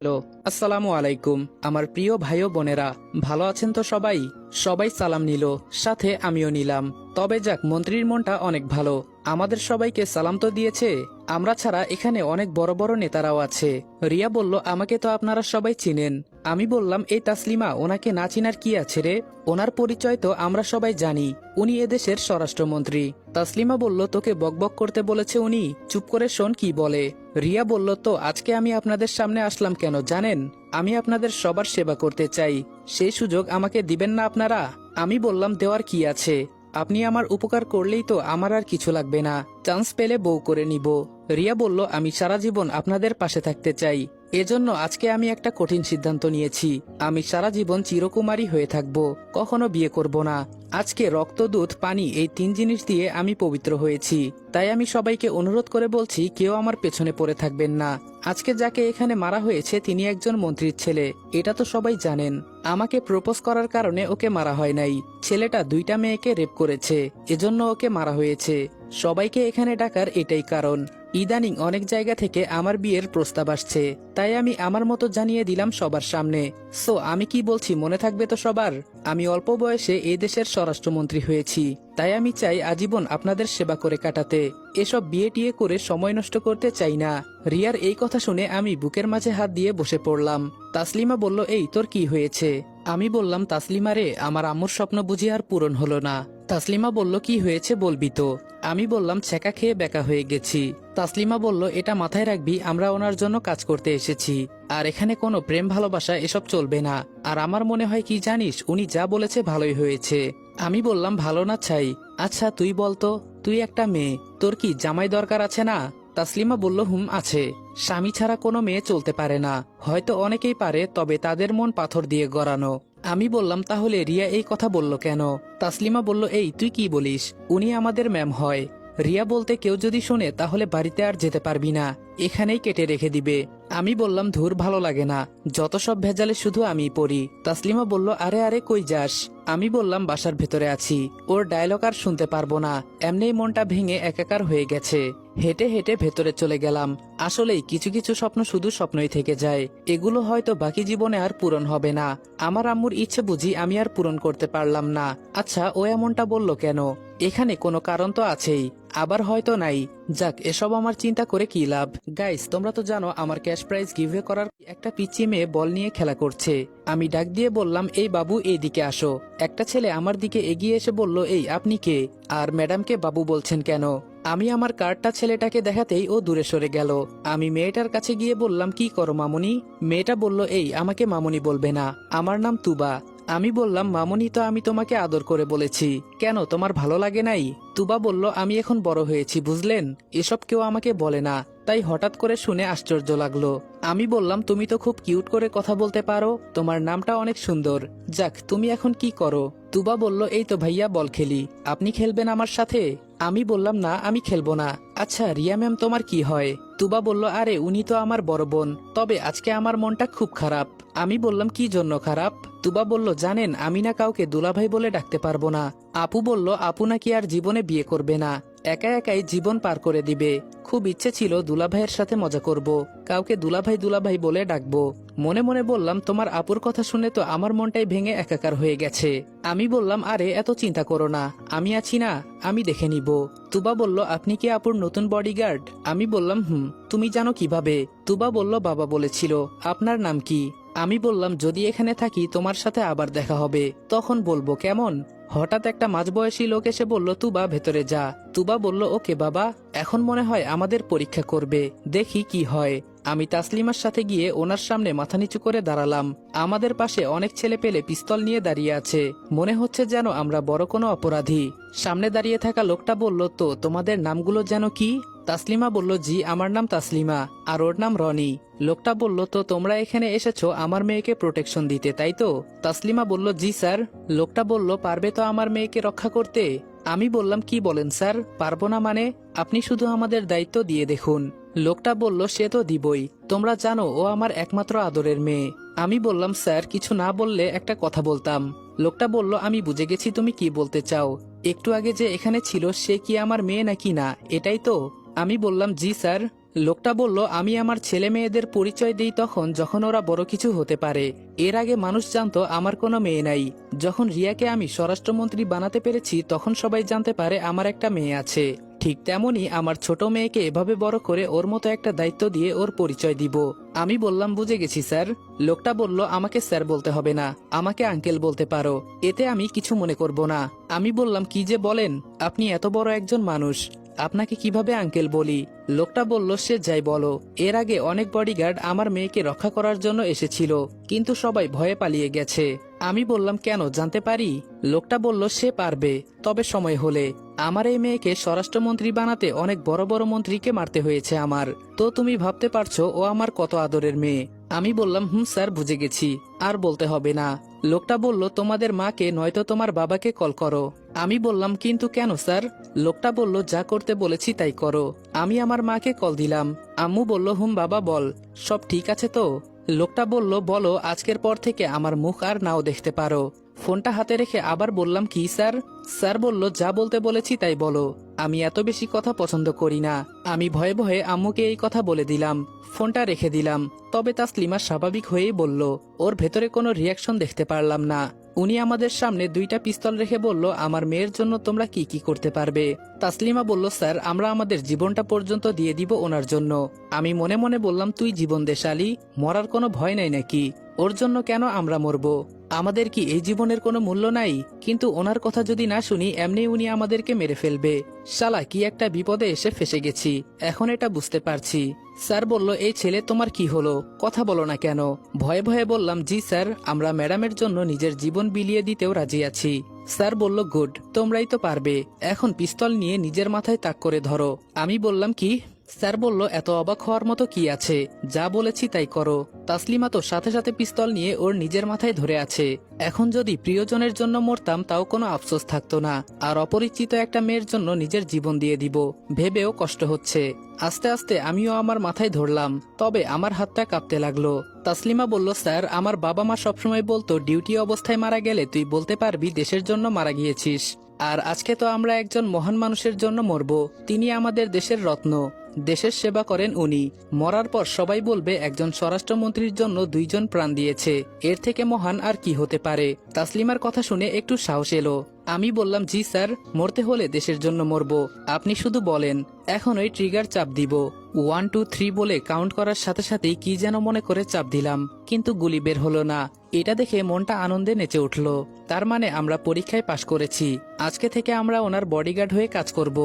Hello, আসসালামু আলাইকুম। আমার প্রিয় ভাই ও বোনেরা, ভালো আছেন তো সবাই? সবাই সালাম নিল, সাথে আমিও নিলাম। তবে যাক, মন্ত্রীর মনটা অনেক ভালো, আমাদের সবাইকে সালাম তো দিয়েছে। আমরা ছাড়া এখানে অনেক বড় বড় নেতারাও আছে। রিয়া বলল, আমাকে তো আপনারা সবাই চিনেন। আমি বললাম, এই তাসলিমা, ওনাকে না চিনার কি আছে রে? ওনার পরিচয় তো আমরা সবাই জানি, উনি এদেশের স্বরাষ্ট্রমন্ত্রী। তাসলিমা বলল, তোকে বকবক করতে বলেছে উনি? চুপ করে শোন কি বলে। রিয়া বলল, তো আজকে আমি আপনাদের সামনে আসলাম কেন জানেন? আমি আপনাদের সবার সেবা করতে চাই, সেই সুযোগ আমাকে দিবেন না আপনারা? আমি বললাম, দেওয়ার কি আছে, আপনি আমার উপকার করলেই তো আমার আর কিছু লাগবে না, চান্স পেলে বউ করে নিব। রিয়া বলল, আমি সারা জীবন আপনাদের পাশে থাকতে চাই, এজন্য আজকে আমি একটা কঠিন সিদ্ধান্ত নিয়েছি। আমি সারা জীবন চিরকুমারী হয়ে থাকব, কখনো বিয়ে করব না। আজকে রক্ত, দুধ, পানি, এই 3 জিনিস দিয়ে আমি পবিত্র হয়েছি। তাই আমি সবাইকে অনুরোধ করে বলছি, কেউ আমার পেছনে পড়ে থাকবেন না। আজকে যাকে এখানে মারা হয়েছে তিনি একজন মন্ত্রীর ছেলে, এটা তো সবাই জানেন। আমাকে প্রপোজ করার কারণে ওকে মারা হয় নাই, ছেলেটা 2টা মেয়েকে রেপ করেছে, এজন্য ওকে মারা হয়েছে। সবাইকে এখানে ডাকার এটাই কারণ। ইদানিং অনেক জায়গা থেকে আমার বিয়ের প্রস্তাব আসছে, তাই আমি আমার মতো জানিয়ে দিলাম সবার সামনে। সো আমি কি বলছি মনে থাকবে তো সবার? আমি অল্প বয়সে এই দেশের স্বরাষ্ট্রমন্ত্রী হয়েছি, তাই আমি চাই আজীবন আপনাদের সেবা করে কাটাতে। এসব বিয়ে টিয়ে করে সময় নষ্ট করতে চাই না। রিয়ার এই কথা শুনে আমি বুকের মাঝে হাত দিয়ে বসে পড়লাম। তাসলিমা বলল, এই তোর কি হয়েছে? আমি বললাম, তাসলিমা রে, আমার আম্মুর স্বপ্ন বুঝি আর পূরণ হলো না। তাসলিমা বলল, কি হয়েছে বলবি তো? আমি বললাম, ছ্যাঁকা খেয়ে বেকা হয়ে গেছি। তাসলিমা বলল, এটা মাথায় রাখবি, আমরা ওনার জন্য কাজ করতে এসেছি, আর এখানে কোনো প্রেম ভালোবাসা এসব চলবে না। আর আমার মনে হয় কি জানিস, উনি যা বলেছে ভালোই হয়েছে। আমি বললাম, ভালো না চাই? আচ্ছা তুই বলতো, তুই একটা মেয়ে, তোর কি জামাই দরকার আছে না? তাসলিমা বলল, হুম আছে। স্বামী ছাড়া কোনো মেয়ে চলতে পারে না, হয়তো অনেকেই পারে, তবে তাদের মন পাথর দিয়ে গড়ানো। আমি বললাম, তাহলে রিয়া এই কথা বলল কেন? তাসলিমা বলল, এই তুই কি বলিস, উনি আমাদের ম্যাম হয়। রিয়া বলতে কেউ যদি শোনে তাহলে বাড়িতে আর যেতে পারবি না, এখানেই কেটে রেখে দিবে। আমি বললাম, ধুর, ভালো লাগে না, যত সব ভেজালে শুধু আমি পড়ি। তাসলিমা বলল, আরে আরে কই যাস? আমি বললাম, বাসার ভেতরে আছি, ওর ডায়লগ আর শুনতে পারবো না, এমনিই মনটা ভেঙে একাকার হয়ে গেছে। হেঁটে হেঁটে ভেতরে চলে গেলাম। আসলেই কিছু কিছু স্বপ্ন শুধু স্বপ্নই থেকে যায়, এগুলো হয়তো বাকি জীবনে আর পূরণ হবে না। আমার আম্মুর ইচ্ছে বুঝি আমি আর পূরণ করতে পারলাম না। আচ্ছা, ও এমনটা বলল কেন? এখানে কোনো কারণ তো আছেই, আবার হয়তো নাই। যাক, এসব আমার চিন্তা করে কি লাভ। গাইস, তোমরা তো জানো আমার ক্যাশ প্রাইজ গিভওয়ে করার একটা পিচ্চি মেয়ে বল নিয়ে খেলা করছে। আমি ডাক দিয়ে বললাম, এই বাবু, এই দিকে আসো। একটা ছেলে আমার দিকে এগিয়ে এসে বলল, এই আপনি কে, আর ম্যাডামকে বাবু বলছেন কেন? আমি আমার কার্ডটা ছেলেটাকে দেখাতেই ও দূরে সরে গেল। আমি মেয়েটার কাছে গিয়ে বললাম, কি করো মামুনি? মেয়েটা বলল, এই আমাকে মামুনি বলবে না, আমার নাম তুবা। আমি বললাম, মামুনি তো আমি তোমাকে আদর করে বলেছি, কেন তোমার ভালো লাগে নাই? তুবা বলল, আমি এখন বড় হয়েছি বুঝলেন, এসব কেউ আমাকে বলে না, তাই হঠাৎ করে শুনে আশ্চর্য লাগলো। আমি বললাম, তুমি তো খুব কিউট করে কথা বলতে পারো, তোমার নামটা অনেক সুন্দর। যাক, তুমি এখন কি করো? তুবা বলল, এই তো ভাইয়া বল খেলি, আপনি খেলবেন আমার সাথে? আমি বললাম, না আমি খেলবো না। আচ্ছা রিয়া ম্যাম তোমার কি হয়? তুবা বলল, আরে উনি তো আমার বড় বোন, তবে আজকে আমার মনটা খুব খারাপ। আমি বললাম, কি জন্য খারাপ? তুবা বলল, জানেন আমি না কাউকে দুলাভাই বলে ডাকতে পারবো না। আপু বলল, আপু নাকি আর জীবনে বিয়ে করবে না, একা একাই জীবন পার করে দিবে। খুব ইচ্ছে ছিল দুলাভাইয়ের সাথে মজা করব, কাউকে দুলাভাই দুলাভাই বলে ডাকবো। মনে মনে বললাম, তোমার আপুর কথা শুনে তো আমার মনটাই ভেঙে একাকার হয়ে গেছে। আমি বললাম, আরে এত চিন্তা করো না, আমি আছি না, আমি দেখে নিব। তুবা বলল, আপনি কি আপুর নতুন বডিগার্ড? আমি বললাম, হুম। তুমি জানো কিভাবে? তুবা বলল, বাবা বলেছিল। আপনার নাম কি? আমি বললাম, যদি এখানে থাকি তোমার সাথে আবার দেখা হবে, তখন বলবো কেমন? হঠাৎ একটা মাঝবয়সী লোক এসে বলল, তুবা ভেতরে যা। তুবা বলল, ওকে বাবা। এখন মনে হয় আমাদের পরীক্ষা করবে, দেখি কি হয়। আমি তাসলিমার সাথে গিয়ে ওনার সামনে মাথা নিচু করে দাঁড়ালাম। আমাদের পাশে অনেক ছেলে পেলে পিস্তল নিয়ে দাঁড়িয়ে আছে, মনে হচ্ছে যেন আমরা বড় কোনো অপরাধী। সামনে দাঁড়িয়ে থাকা লোকটা বলল, তো তোমাদের নামগুলো যেন কি? তাসলিমা বলল, জি আমার নাম তাসলিমা, আর ওর নাম রনি। লোকটা বলল, তো তোমরা এখানে এসেছো আমার মেয়েকে প্রোটেকশন দিতে, তাই তো? তাসলিমা বলল, জি স্যার। লোকটা বলল, পারবে তো আমার মেয়েকে রক্ষা করতে? আমি বললাম, কি বলেন স্যার, পারবো না মানে? আপনি শুধু আমাদের দায়িত্ব দিয়ে দেখুন। লোকটা বলল, সে তো দিবই, তোমরা জানো ও আমার একমাত্র আদরের মেয়ে। আমি বললাম, স্যার কিছু না বললে একটা কথা বলতাম। লোকটা বলল, আমি বুঝে গেছি তুমি কি বলতে চাও, একটু আগে যে এখানে ছিল সে কি আমার মেয়ে নাকি না, এটাই তো? আমি বললাম, জি স্যার। লোকটা বলল, আমি আমার ছেলে মেয়েদের পরিচয় দিই তখন যখন ওরা বড় কিছু হতে পারে। এর আগে মানুষ জানতো আমার কোনো মেয়ে নাই। যখন রিয়াকে আমি স্বরাষ্ট্রমন্ত্রী বানাতে পেরেছি তখন সবাই জানতে পারে আমার একটা মেয়ে আছে। ঠিক তেমনি আমার ছোট মেয়েকে এভাবে বড় করে ওর মতো একটা দায়িত্ব দিয়ে ওর পরিচয় দিব। আমি বললাম, বুঝে গেছি স্যার। লোকটা বলল, আমাকে স্যার বলতে হবে না, আমাকে আঙ্কেল বলতে পারো, এতে আমি কিছু মনে করব না। আমি বললাম, কি যে বলেন, আপনি এত বড় একজন মানুষ, আপনাকে কিভাবে আঙ্কেল বলি? লোকটা বলল, সে যাই বলো, এর আগে অনেক বডিগার্ড আমার মেয়েকে রক্ষা করার জন্য এসেছিল, কিন্তু সবাই ভয়ে পালিয়ে গেছে। আমি বললাম, কেন জানতে পারি? লোকটা বলল, সে পারবে, তবে সময় হলে। আমার এই মেয়েকে স্বরাষ্ট্রমন্ত্রী বানাতে অনেক বড় বড় মন্ত্রীকে মারতে হয়েছে আমার। তো তুমি ভাবতে পারছো ও আমার কত আদরের মেয়ে। আমি বললাম, স্যার, বুঝে গেছি, আর বলতে হবে না। লোকটা বলল, তোমাদের মাকে নয়তো তোমার বাবাকে কল করো। আমি বললাম, কিন্তু কেন স্যার? লোকটা বলল, যা করতে বলেছি তাই করো। আমি আমার মাকে কল দিলাম। আম্মু বলল, বাবা বল, সব ঠিক আছে তো? লোকটা বলল, বলো আজকের পর থেকে আমার মুখ আর নাও দেখতে পারো। ফোনটা হাতে রেখে আবার বললাম, কি স্যার? স্যার বলল, যা বলতে বলেছি তাই বলো, আমি এত বেশি কথা পছন্দ করি না। আমি ভয়ে ভয়ে আম্মুকে এই কথা বলে দিলাম। ফোনটা রেখে দিলাম। তবে তাসলিমা স্বাভাবিক হয়েই বলল, ওর ভেতরে কোনো রিয়াকশন দেখতে পারলাম না। উনি আমাদের সামনে 2টা পিস্তল রেখে বলল, আমার মেয়ের জন্য তোমরা কি কি করতে পারবে? তাসলিমা বলল, স্যার, আমরা আমাদের জীবনটা পর্যন্ত দিয়ে দিব ওনার জন্য। আমি মনে মনে বললাম, তুই জীবন দে শালী, মরার কোনো ভয় নাই নাকি? ওর জন্য কেন আমরা মরব? আমাদের কি এই জীবনের কোনো মূল্য নাই? কিন্তু ওনার কথা যদি না শুনি এমনি উনি আমাদেরকে মেরে ফেলবে। শালা, কি একটা বিপদে এসে ফেসে গেছি, এখন এটা বুঝতে পারছি। স্যার বলল, এই ছেলে তোমার কি হলো, কথা বলো না কেন? ভয়ে ভয়ে বললাম, জি স্যার, আমরা ম্যাডামের জন্য নিজের জীবন বিলিয়ে দিতেও রাজি আছি। স্যার বলল, গুড, তোমরাই তো পারবে, এখন পিস্তল নিয়ে নিজের মাথায় তাক করে ধরো। আমি বললাম, কি? স্যার বলল, এত অবাক হওয়ার মতো কি আছে, যা বলেছি তাই করো। তাসলিমা তো সাথে সাথে পিস্তল নিয়ে ওর নিজের মাথায় ধরে আছে। এখন যদি প্রিয়জনের জন্য মরতাম তাও কোনো আফসোস থাকতো না, আর অপরিচিত একটা মেয়ের জন্য নিজের জীবন দিয়ে দিব ভেবেও কষ্ট হচ্ছে। আস্তে আস্তে আমিও আমার মাথায় ধরলাম, তবে আমার হাতটা কাঁপতে লাগলো। তাসলিমা বলল, স্যার, আমার বাবা মা সবসময় বলতো ডিউটি অবস্থায় মারা গেলে তুই বলতে পারবি দেশের জন্য মারা গিয়েছিস। আর আজকে তো আমরা একজন মহান মানুষের জন্য মরব, তিনি আমাদের দেশের রত্ন, দেশের সেবা করেন উনি। মরার পর সবাই বলবে একজন স্বরাষ্ট্রমন্ত্রীর জন্য 2 জন প্রাণ দিয়েছে, এর থেকে মহান আর কি হতে পারে? তাসলিমার কথা শুনে একটু সাহস এলো। আমি বললাম, জি স্যার, মরতে হলে দেশের জন্য মরব, আপনি শুধু বলেন। এখন ওই ট্রিগার চাপ দিব। 1 2 3 বলে কাউন্ট করার সাথে সাথেই কি যেন মনে করে চাপ দিলাম, কিন্তু গুলি বের হলো না। এটা দেখে মনটা আনন্দে নেচে উঠল। তার মানে আমরা পরীক্ষায় পাশ করেছি, আজকে থেকে আমরা ওনার বডিগার্ড হয়ে কাজ করব।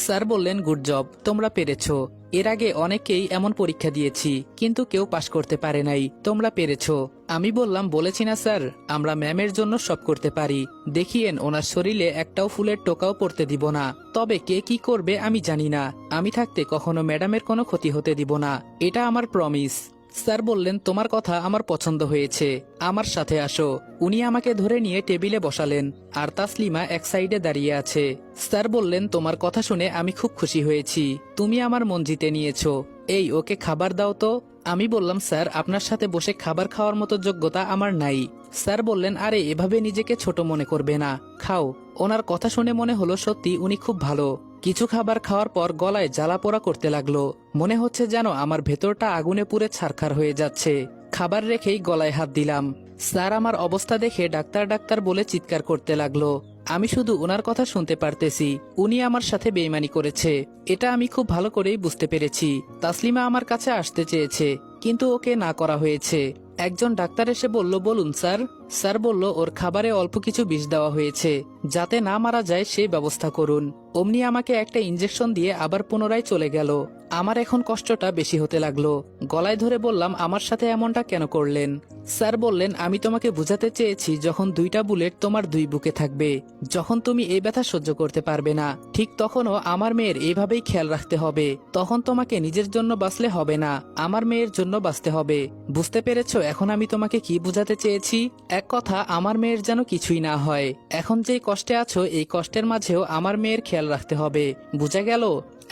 স্যার বললেন, গুড জব, তোমরা পেরেছো। এর আগে অনেকেই এমন পরীক্ষা দিয়েছি, কিন্তু কেউ পাশ করতে পারে নাই, তোমরা পেরেছো। আমি বললাম, বলেছি না স্যার, আমরা ম্যামের জন্য সব করতে পারি। দেখিয়েন, ওনার শরীরে একটাও ফুলের টোকাও পড়তে দিব না। তবে কে কি করবে আমি জানি না, আমি থাকতে কখনো ম্যাডামের কোনো ক্ষতি হতে দিব না, এটা আমার প্রমিস। স্যার বললেন, তোমার কথা আমার পছন্দ হয়েছে, আমার সাথে আসো। উনি আমাকে ধরে নিয়ে টেবিলে বসালেন, আর তাসলিমা এক সাইডে দাঁড়িয়ে আছে। স্যার বললেন, তোমার কথা শুনে আমি খুব খুশি হয়েছি, তুমি আমার মন জিতে নিয়েছো। এই, ওকে খাবার দাও তো। আমি বললাম, স্যার, আপনার সাথে বসে খাবার খাওয়ার মতো যোগ্যতা আমার নাই। স্যার বললেন, আরে এভাবে নিজেকে ছোট মনে করবে না, খাও। ওনার কথা শুনে মনে হলো সত্যি উনি খুব ভালো। কিছু খাবার খাওয়ার পর গলায় জ্বালা পোড়া করতে লাগলো, মনে হচ্ছে যেন আমার ভেতরটা আগুনে পুড়ে ছারখার হয়ে যাচ্ছে। খাবার রেখেই গলায় হাত দিলাম। স্যার আমার অবস্থা দেখে ডাক্তার ডাক্তার বলে চিৎকার করতে লাগলো। আমি শুধু ওনার কথা শুনতে পারতেছি, উনি আমার সাথে বেইমানি করেছে, এটা আমি খুব ভালো করেই বুঝতে পেরেছি। তাসলিমা আমার কাছে আসতে চেয়েছে, কিন্তু ওকে না করা হয়েছে। একজন ডাক্তার এসে বলল, বলুন স্যার। স্যার বলল, ওর খাবারে অল্প কিছু বিষ দেওয়া হয়েছে, যাতে না মারা যায় সেই ব্যবস্থা করুন। অমনি আমাকে একটা ইঞ্জেকশন দিয়ে আবার পুনরায় চলে গেল। আমার এখন কষ্টটা বেশি হতে লাগলো। গলায় ধরে বললাম, আমার সাথে এমনটা কেন করলেন? স্যার বললেন, আমি তোমাকে বুঝাতে চেয়েছি যখন 2টা বুলেট তোমার 2 বুকে থাকবে, যখন তুমি এই ব্যথা সহ্য করতে পারবে না, ঠিক তখনও আমার মেয়ের এইভাবেই খেয়াল রাখতে হবে। তখন তোমাকে নিজের জন্য বাঁচলে হবে না, আমার মেয়ের জন্য বাঁচতে হবে। বুঝতে পেরেছো এখন আমি তোমাকে কি বুঝাতে চেয়েছি? এক কথা, আমার মেয়ের যেন কিছুই না হয়। এখন যেই কষ্টে আছো এই কষ্টের মাঝেও আমার মেয়ের খেয়াল রাখতে হবে, বুঝা গেল?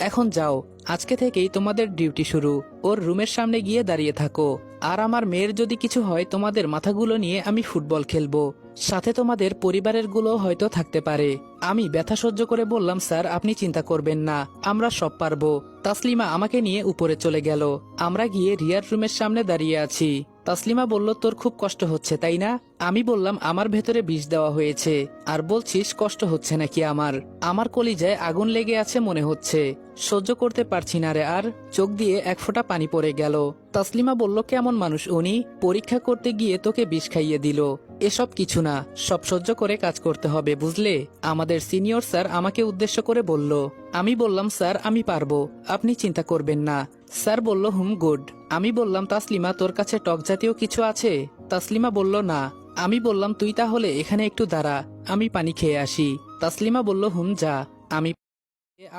এখন যাও, আজকে থেকেই তোমাদের ডিউটি শুরু। ওর রুমের সামনে গিয়ে দাঁড়িয়ে থাকো, আর আমার মেয়ের যদি কিছু হয় তোমাদের মাথাগুলো নিয়ে আমি ফুটবল খেলবো, সাথে তোমাদের পরিবারের গুলো হয়তো থাকতে পারে। আমি ব্যথা সহ্য করে বললাম, স্যার আপনি চিন্তা করবেন না, আমরা সব পারবো। তাসলিমা আমাকে নিয়ে উপরে চলে গেল। আমরা গিয়ে রিয়ার রুমের সামনে দাঁড়িয়ে আছি। তাসলিমা বলল, তোর খুব কষ্ট হচ্ছে তাই না? আমি বললাম, আমার ভেতরে বিষ দেওয়া হয়েছে, আর বলছিস কষ্ট হচ্ছে নাকি? আমার কলিজায় আগুন লেগে আছে মনে হচ্ছে, সহ্য করতে পারছি না রে আর। চোখ দিয়ে এক ফোঁটা পানি পড়ে গেল। তাসলিমা বলল, কেমন মানুষ উনি, পরীক্ষা করতে গিয়ে তোকে বিষ খাইয়ে দিল। এসব কিছু না, সব সহ্য করে কাজ করতে হবে বুঝলে। আমাদের সিনিয়র স্যার আমাকে উদ্দেশ্য করে বলল। আমি বললাম, স্যার আমি পারবো, আপনি চিন্তা করবেন না। স্যার বলল, গুড। আমি বললাম, তাসলিমা তোর কাছে টক জাতীয় কিছু আছে? তাসলিমা বলল, না। আমি বললাম, তুই তাহলে এখানে একটু দাঁড়া, আমি পানি খেয়ে আসি। তাসলিমা বলল, যা। আমি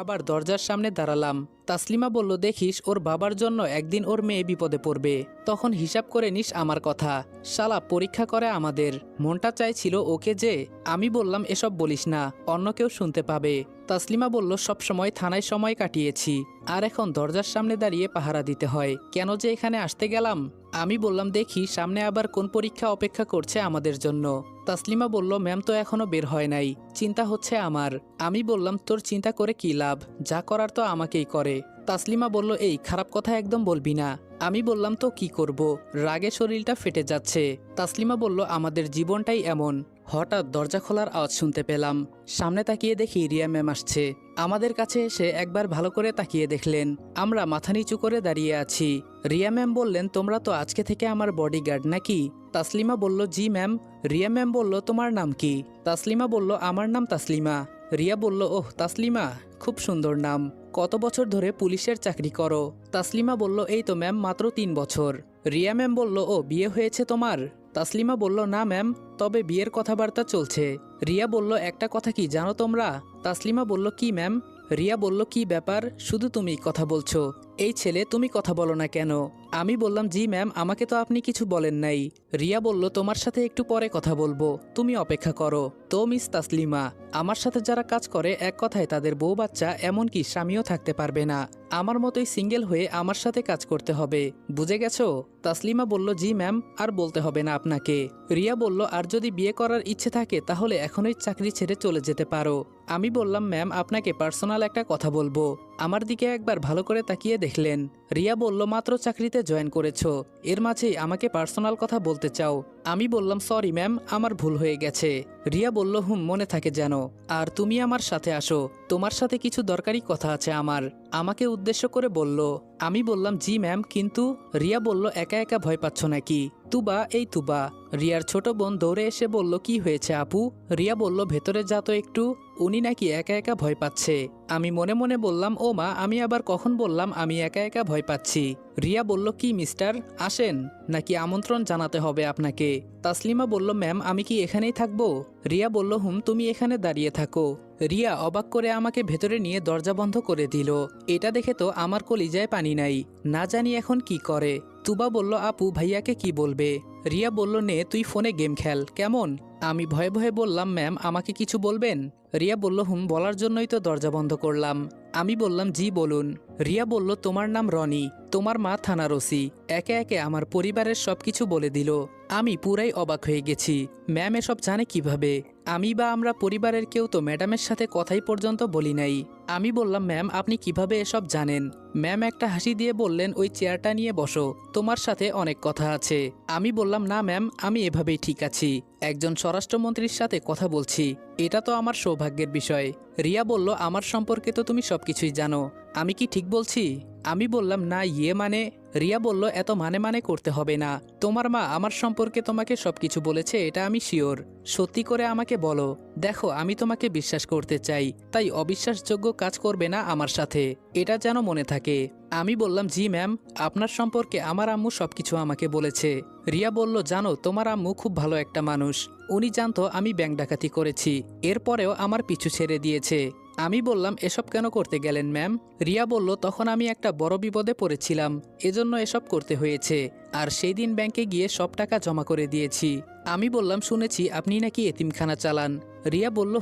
আবার দরজার সামনে দাঁড়ালাম। তাসলিমা বলল, দেখিস ওর বাবার জন্য একদিন ওর মেয়ে বিপদে পড়বে, তখন হিসাব করে নিস আমার কথা। শালা পরীক্ষা করে আমাদের, মনটা চাইছিল ওকে যে। আমি বললাম, এসব বলিস না, অন্য কেউ শুনতে পাবে। তাসলিমা বলল, সব সময় থানায় সময় কাটিয়েছি, আর এখন দরজার সামনে দাঁড়িয়ে পাহারা দিতে হয়, কেন যে এখানে আসতে গেলাম। আমি বললাম, দেখি সামনে আবার কোন পরীক্ষা অপেক্ষা করছে আমাদের জন্য। তাসলিমা বলল, ম্যাম তো এখনো বের হয় নাই, চিন্তা হচ্ছে আমার। আমি বললাম, তোর চিন্তা করে কি লাভ, যা করার তো আমাকেই করে। তাসলিমা বলল, এই খারাপ কথা একদম বলবি না। আমি বললাম, তো কি করব, রাগে শরীরটা ফেটে যাচ্ছে। তাসলিমা বলল, আমাদের জীবনটাই এমন। হঠাৎ দরজা খোলার আওয়াজ শুনতে পেলাম। সামনে তাকিয়ে দেখি রিয়া ম্যাম আসছে। আমাদের কাছে এসে একবার ভালো করে তাকিয়ে দেখলেন। আমরা মাথা নিচু করে দাঁড়িয়ে আছি। রিয়া ম্যাম বললেন, তোমরা তো আজকে থেকে আমার বডিগার্ড নাকি? তাসলিমা বলল, জি ম্যাম। রিয়া ম্যাম বলল, তোমার নাম কি? তাসলিমা বলল, আমার নাম তাসলিমা। রিয়া বলল, ওহ তাসলিমা, খুব সুন্দর নাম। কত বছর ধরে পুলিশের চাকরি করো? তাসলিমা বলল, এই তো ম্যাম মাত্র 3 বছর। রিয়া ম্যাম বলল, ও বিয়ে হয়েছে তোমার? তাসলিমা বলল, না ম্যাম, তবে বিয়ের কথাবার্তা চলছে। রিয়া বলল, একটা কথা কি জানো তোমরা? তাসলিমা বলল, কি ম্যাম? রিয়া বলল, কি ব্যাপার, শুধু তুমি কথা বলছো, এই ছেলে তুমি কথা বলো না কেন? আমি বললাম, জি ম্যাম, আমাকে তো আপনি কিছু বলেন নাই। রিয়া বলল, তোমার সাথে একটু পরে কথা বলবো, তুমি অপেক্ষা করো। তো মিস তাসলিমা, আমার সাথে যারা কাজ করে এক কথায় তাদের বউ বাচ্চা এমনকি স্বামীও থাকতে পারবে না, আমার মতোই সিঙ্গেল হয়ে আমার সাথে কাজ করতে হবে, বুঝে গেছো? তাসলিমা বলল, জি ম্যাম, আর বলতে হবে না আপনাকে। রিয়া বলল, আর যদি বিয়ে করার ইচ্ছে থাকে তাহলে এখনই চাকরি ছেড়ে চলে যেতে পারো। আমি বললাম, ম্যাম আপনাকে পার্সোনাল একটা কথা বলবো। আমার দিকে একবার ভালো করে তাকিয়ে দেখলেন। রিয়া বলল, মাত্র চাকরিতে জয়েন করেছো, এর মাঝেই আমাকে পার্সোনাল কথা বলতে চাও? আমি বললাম, সরি ম্যাম, আমার ভুল হয়ে গেছে। রিয়া বলল, মনে থাকে যেন। আর তুমি আমার সাথে আসো, তোমার সাথে কিছু দরকারি কথা আছে আমার। আমাকে উদ্দেশ্য করে বলল। আমি বললাম, জি ম্যাম, কিন্তু। রিয়া বলল, একা একা ভয় পাচ্ছ নাকি? তুবা, এই তুবা। রিয়ার ছোট বোন দৌড়ে এসে বলল, কি হয়েছে আপু? রিয়া বলল, ভেতরে যা তো একটু, উনি নাকি একা একা ভয় পাচ্ছে। আমি মনে মনে বললাম, ও মা, আমি আবার কখন বললাম আমি একা একা ভয় পাচ্ছি? রিয়া বলল, কি মিস্টার, আসেন, নাকি আমন্ত্রণ জানাতে হবে আপনাকে? তাসলিমা বলল, ম্যাম আমি কি এখানেই থাকবো? রিয়া বলল, তুমি এখানে দাঁড়িয়ে থাকো। রিয়া অবাক করে আমাকে ভেতরে নিয়ে দরজা বন্ধ করে দিল। এটা দেখে তো আমার কলিজায় পানি নাই, না জানি এখন কি করে। তুবা বলল, আপু ভাইয়াকে কি বলবে? রিয়া বলল, নে তুই ফোনে গেম খেল, কেমন? আমি ভয়ে ভয়ে বললাম, ম্যাম আমাকে কিছু বলবেন? রিয়া বলল, বলার জন্যই তো দরজা বন্ধ করলাম। আমি বললাম, জি বলুন। রিয়া বলল, তোমার নাম রনি, তোমার মা থানার ওসি, একে একে আমার পরিবারের সবকিছু বলে দিল। আমি পুরাই অবাক হয়ে গেছি। ম্যাম এসব জানে কিভাবে? আমি বা আমরা পরিবারের কেউ তো ম্যাডামের সাথে কথাই পর্যন্ত বলি নাই। আমি বললাম, ম্যাম আপনি কিভাবে এসব জানেন? ম্যাম একটা হাসি দিয়ে বললেন, ওই চেয়ারটা নিয়ে বসো, তোমার সাথে অনেক কথা আছে। আমি বললাম, না ম্যাম, আমি এভাবেই ঠিক আছি, একজন স্বরাষ্ট্রমন্ত্রীর সাথে কথা বলছি, এটা তো আমার সৌভাগ্যের বিষয়। রিয়া বলল, আমার সম্পর্কে তো তুমি সবকিছুই জানো, আমি কি ঠিক বলছি? আমি বললাম, না মানে। রিয়া বলল, এত মানে করতে হবে না, তোমার মা আমার সম্পর্কে তোমাকে সবকিছু বলেছে, এটা আমি শিওর। সত্যি করে আমাকে বলো, দেখো আমি তোমাকে বিশ্বাস করতে চাই, তাই অবিশ্বাসযোগ্য কাজ করবে না আমার সাথে, এটা যেন মনে থাকে। আমি বললাম, জি ম্যাম, আপনার সম্পর্কে আমার আম্মু সবকিছু আমাকে বলেছে। রিয়া বলল, জানো তোমার আম্মু খুব ভালো একটা মানুষ, উনি জানতো আমি ব্যাংক ডাকাতি করেছি, এরপরেও আমার পিছু ছেড়ে দিয়েছে। আমি বললাম, এসব কেন করতে গেলেন ম্যাম? রিয়া বলল, তখন আমি একটা বড় বিপদে পড়েছিলাম, এজন্য এসব করতে হয়েছে, আর সেই দিন ব্যাংকে গিয়ে সব টাকা জমা করে দিয়েছি। আমি বললাম, শুনেছি আপনি নাকি এতিমখানা চালান। রিয়া বলল,